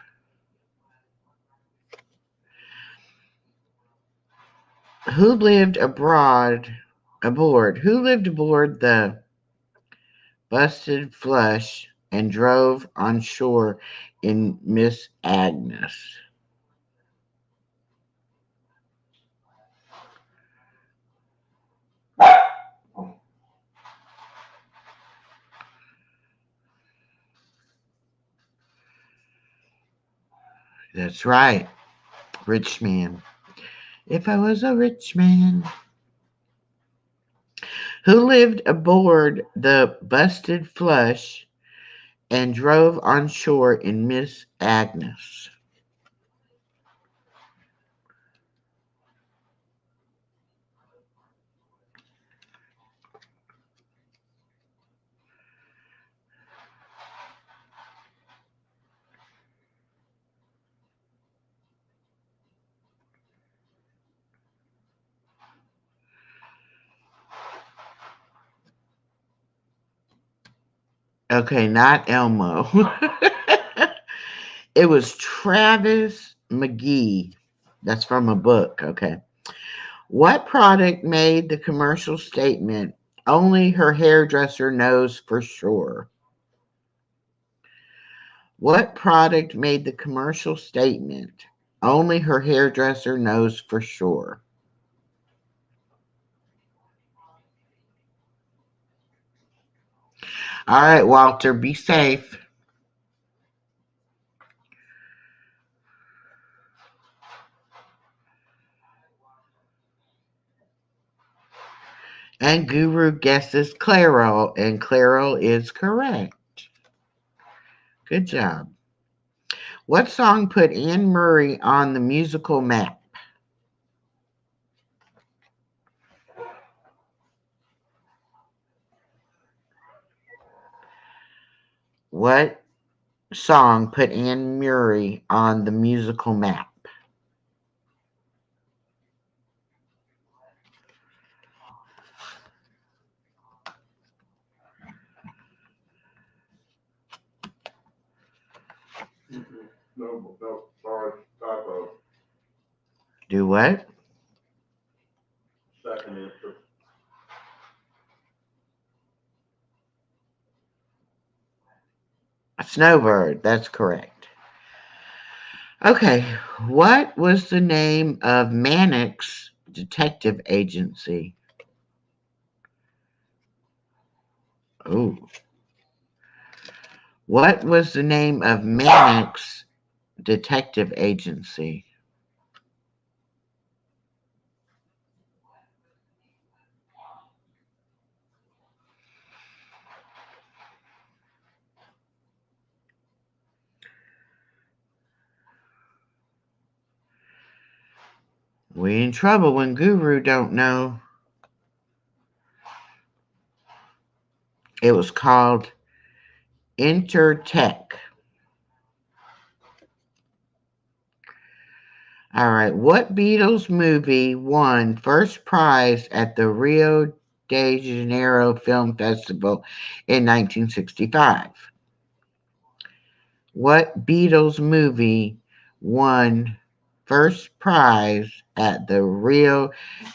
Who lived aboard the Busted Flush and drove on shore in Miss Agnes? That's right, rich man. If I was a rich man. Who lived aboard the Busted Flush and drove on shore in Miss Agnes? Okay, not Elmo. It was Travis McGee. That's from a book. Okay. What product made the commercial statement, only her hairdresser knows for sure? What product made the commercial statement, only her hairdresser knows for sure? All right, Walter, be safe. And Guru guesses Clairol, and Clairol is correct. Good job. What song put Anne Murray on the musical map? What song put Anne Murray on the musical map? No, sorry, typo. Do what? Second answer. Snowbird, that's correct. Okay, what was the name of Mannix Detective Agency? Oh. What was the name of Mannix Detective Agency? We in trouble when Guru don't know. It was called Intertech. All right. What Beatles movie won first prize at the Rio de Janeiro Film Festival in 1965? What Beatles movie won first prize at the Rio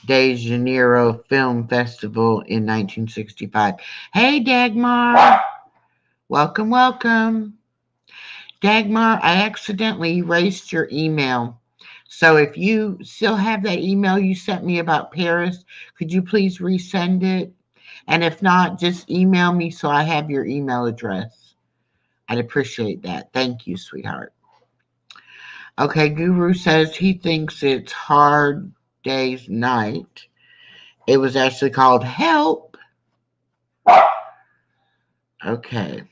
de Janeiro Film Festival in 1965? Hey, Dagmar. Welcome, welcome. Dagmar, I accidentally erased your email. So if you still have that email you sent me about Paris, could you please resend it? And if not, just email me so I have your email address. I'd appreciate that. Thank you, sweetheart. Okay, Guru says he thinks it's Hard Day's Night. It was actually called Help. Okay.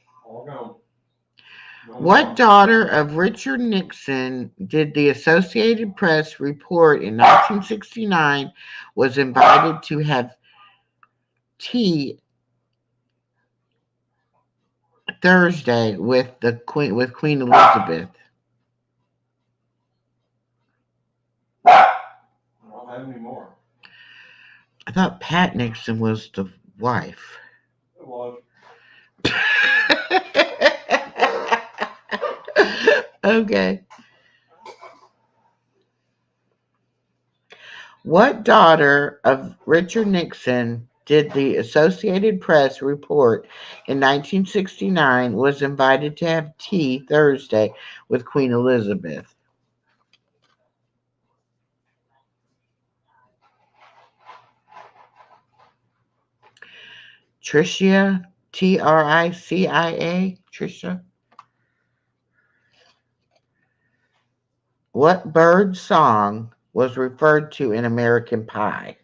What daughter of Richard Nixon did the Associated Press report in 1969 was invited to have tea Thursday with Queen Elizabeth? I don't have any more. I thought Pat Nixon was the wife. It was. Okay. What daughter of Richard Nixon did the Associated Press report in 1969 was invited to have tea Thursday with Queen Elizabeth? Tricia, Tricia, Tricia. What bird song was referred to in American Pie?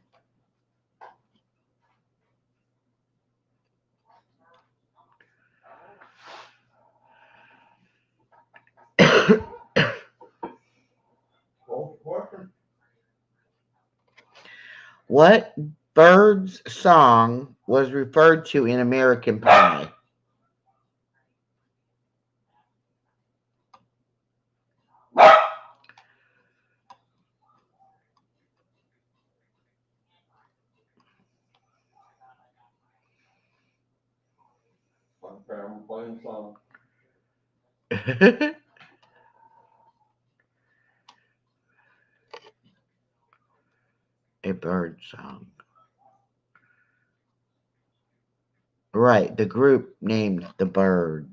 What bird's song was referred to in American Pie? I'm playing song. A bird song. Right, the group named the Birds.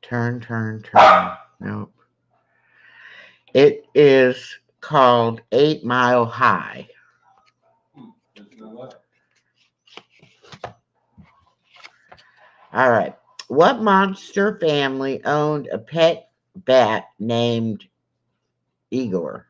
Turn, turn, turn. Nope. It is called 8 Mile High. Just know that. All right. What monster family owned a pet bat named Igor?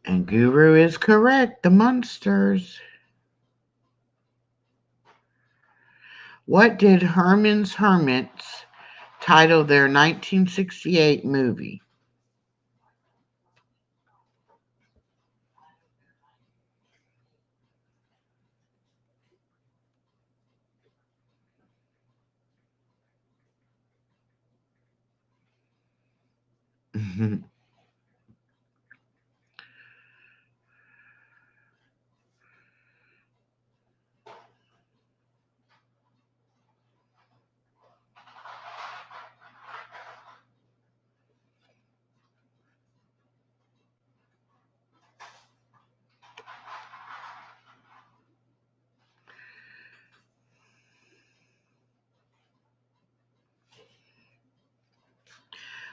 And Guru is correct. The Munsters. What did Herman's Hermits title their 1968 movie?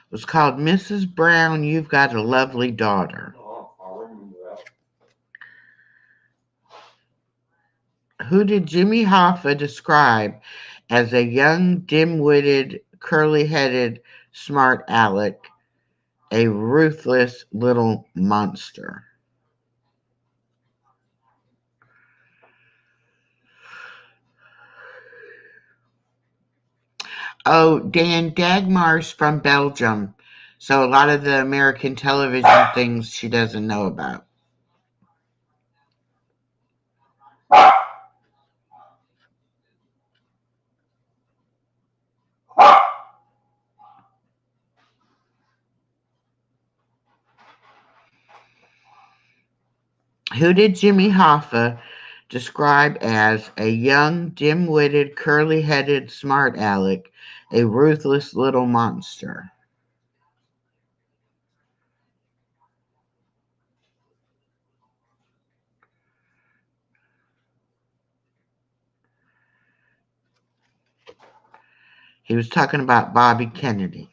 It was called Mrs. Brown, You've Got a Lovely Daughter. Oh, I remember that. Who did Jimmy Hoffa describe as a young, dim-witted, curly-headed, smart aleck, a ruthless little monster? Oh, Dan Dagmar's from Belgium. So a lot of the American television things she doesn't know about. Who did Jimmy Hoffa describe as a young, dim-witted, curly-headed smart aleck, a ruthless little monster? He was talking about Bobby Kennedy.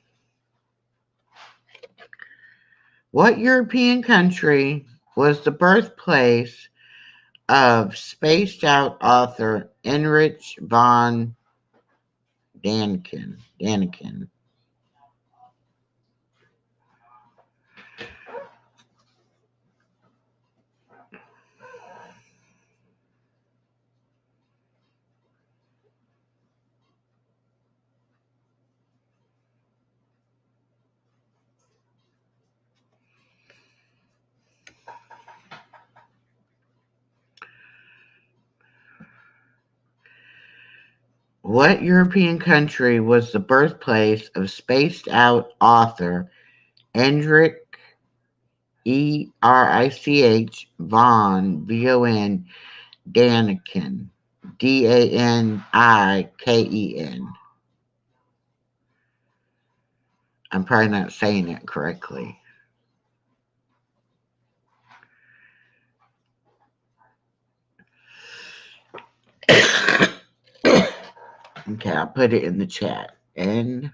What European country was the birthplace of spaced out author Heinrich von Daniken? What European country was the birthplace of spaced out author Heinrich Erich von Daniken? Daniken. I'm probably not saying it correctly. Okay, I'll put it in the chat. And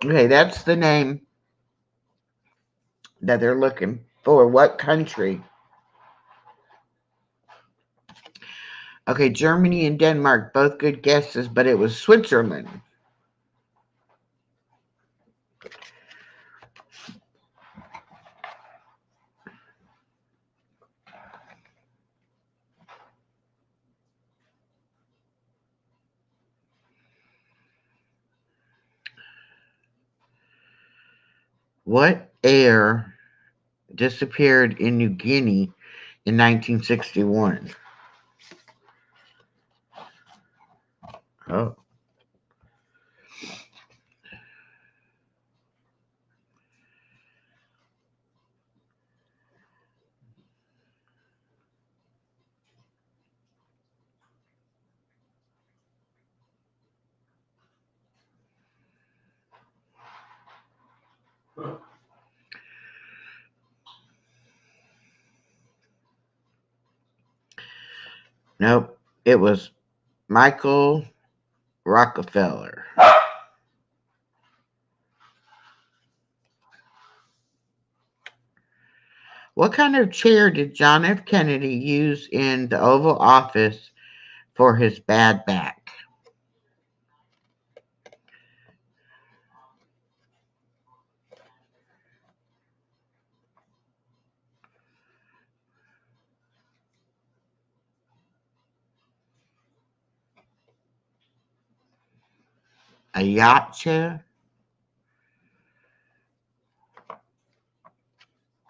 okay, that's the name that they're looking for. What country? Okay, Germany and Denmark, both good guesses, but it was Switzerland. What heir disappeared in New Guinea in 1961? Oh. Nope, it was Michael Rockefeller. What kind of chair did John F. Kennedy use in the Oval Office for his bad back? A yacht chair?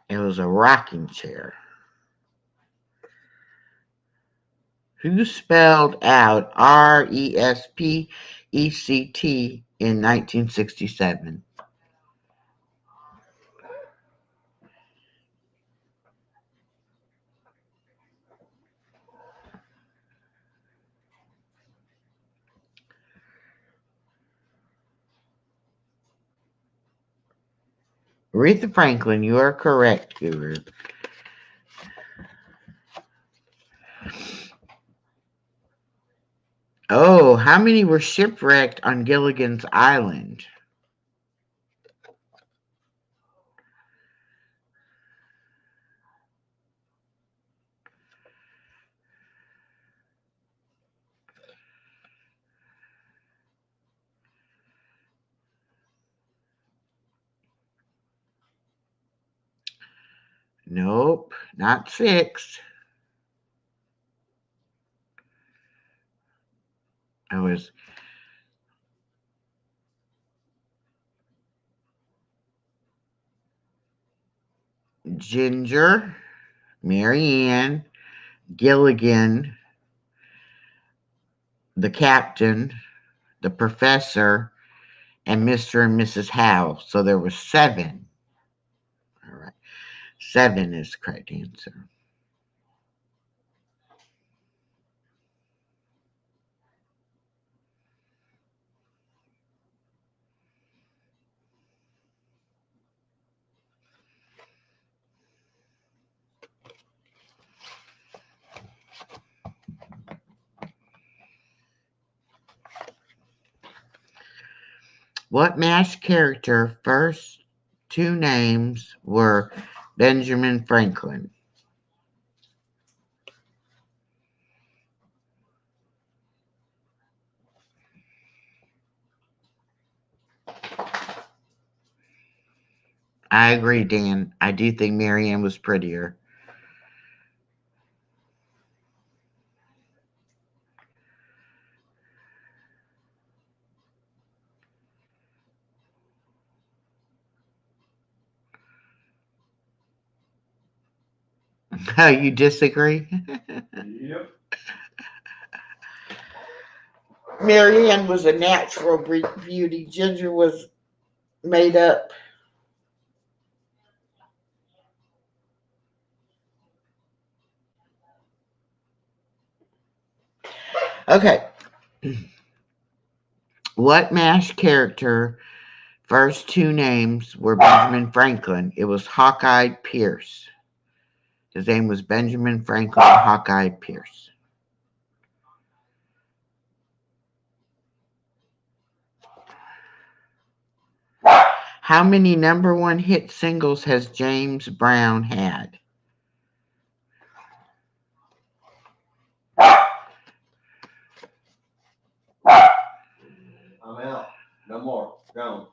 It was a rocking chair. Who spelled out RESPECT in 1967? Aretha Franklin, you are correct, Guru. Oh, how many were shipwrecked on Gilligan's Island? Nope, not 6. It was Ginger, Mary Ann, Gilligan, the captain, the professor, and Mr. and Mrs. Howe. So there were 7. All right. 7 is the correct answer. What MASH character first 2 names were Benjamin Franklin? I agree, Dan. I do think Mary Ann was prettier. Oh, you disagree? Yep. Mary Ann was a natural beauty. Ginger was made up. Okay. What MASH character first 2 names were Benjamin Franklin? It was Hawkeye Pierce. His name was Benjamin Franklin Hawkeye Pierce. How many #1 hit singles has James Brown had? I'm out. No more. Gone.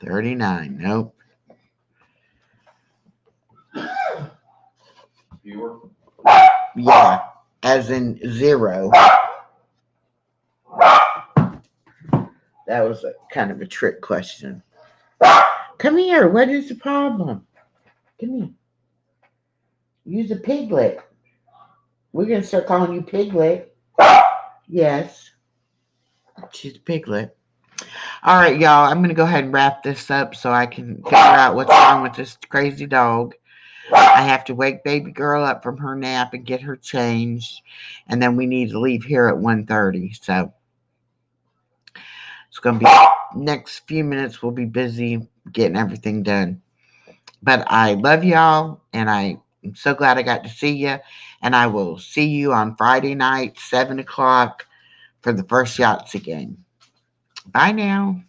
39. Nope. Fewer. Yeah, as in 0. That was a kind of a trick question. Come here. What is the problem? Come here. Use a piglet. We're going to start calling you Piglet. Yes. She's a piglet. All right, y'all. I'm going to go ahead and wrap this up so I can figure out what's wrong with this crazy dog. I have to wake baby girl up from her nap and get her changed. And then we need to leave here at 1:30. So it's going to be next few minutes. We'll be busy getting everything done. But I love y'all, and I'm so glad I got to see you. And I will see you on Friday night, 7 o'clock, for the first Yahtzee game. Bye now.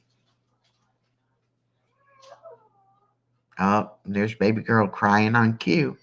Oh, there's baby girl crying on cue.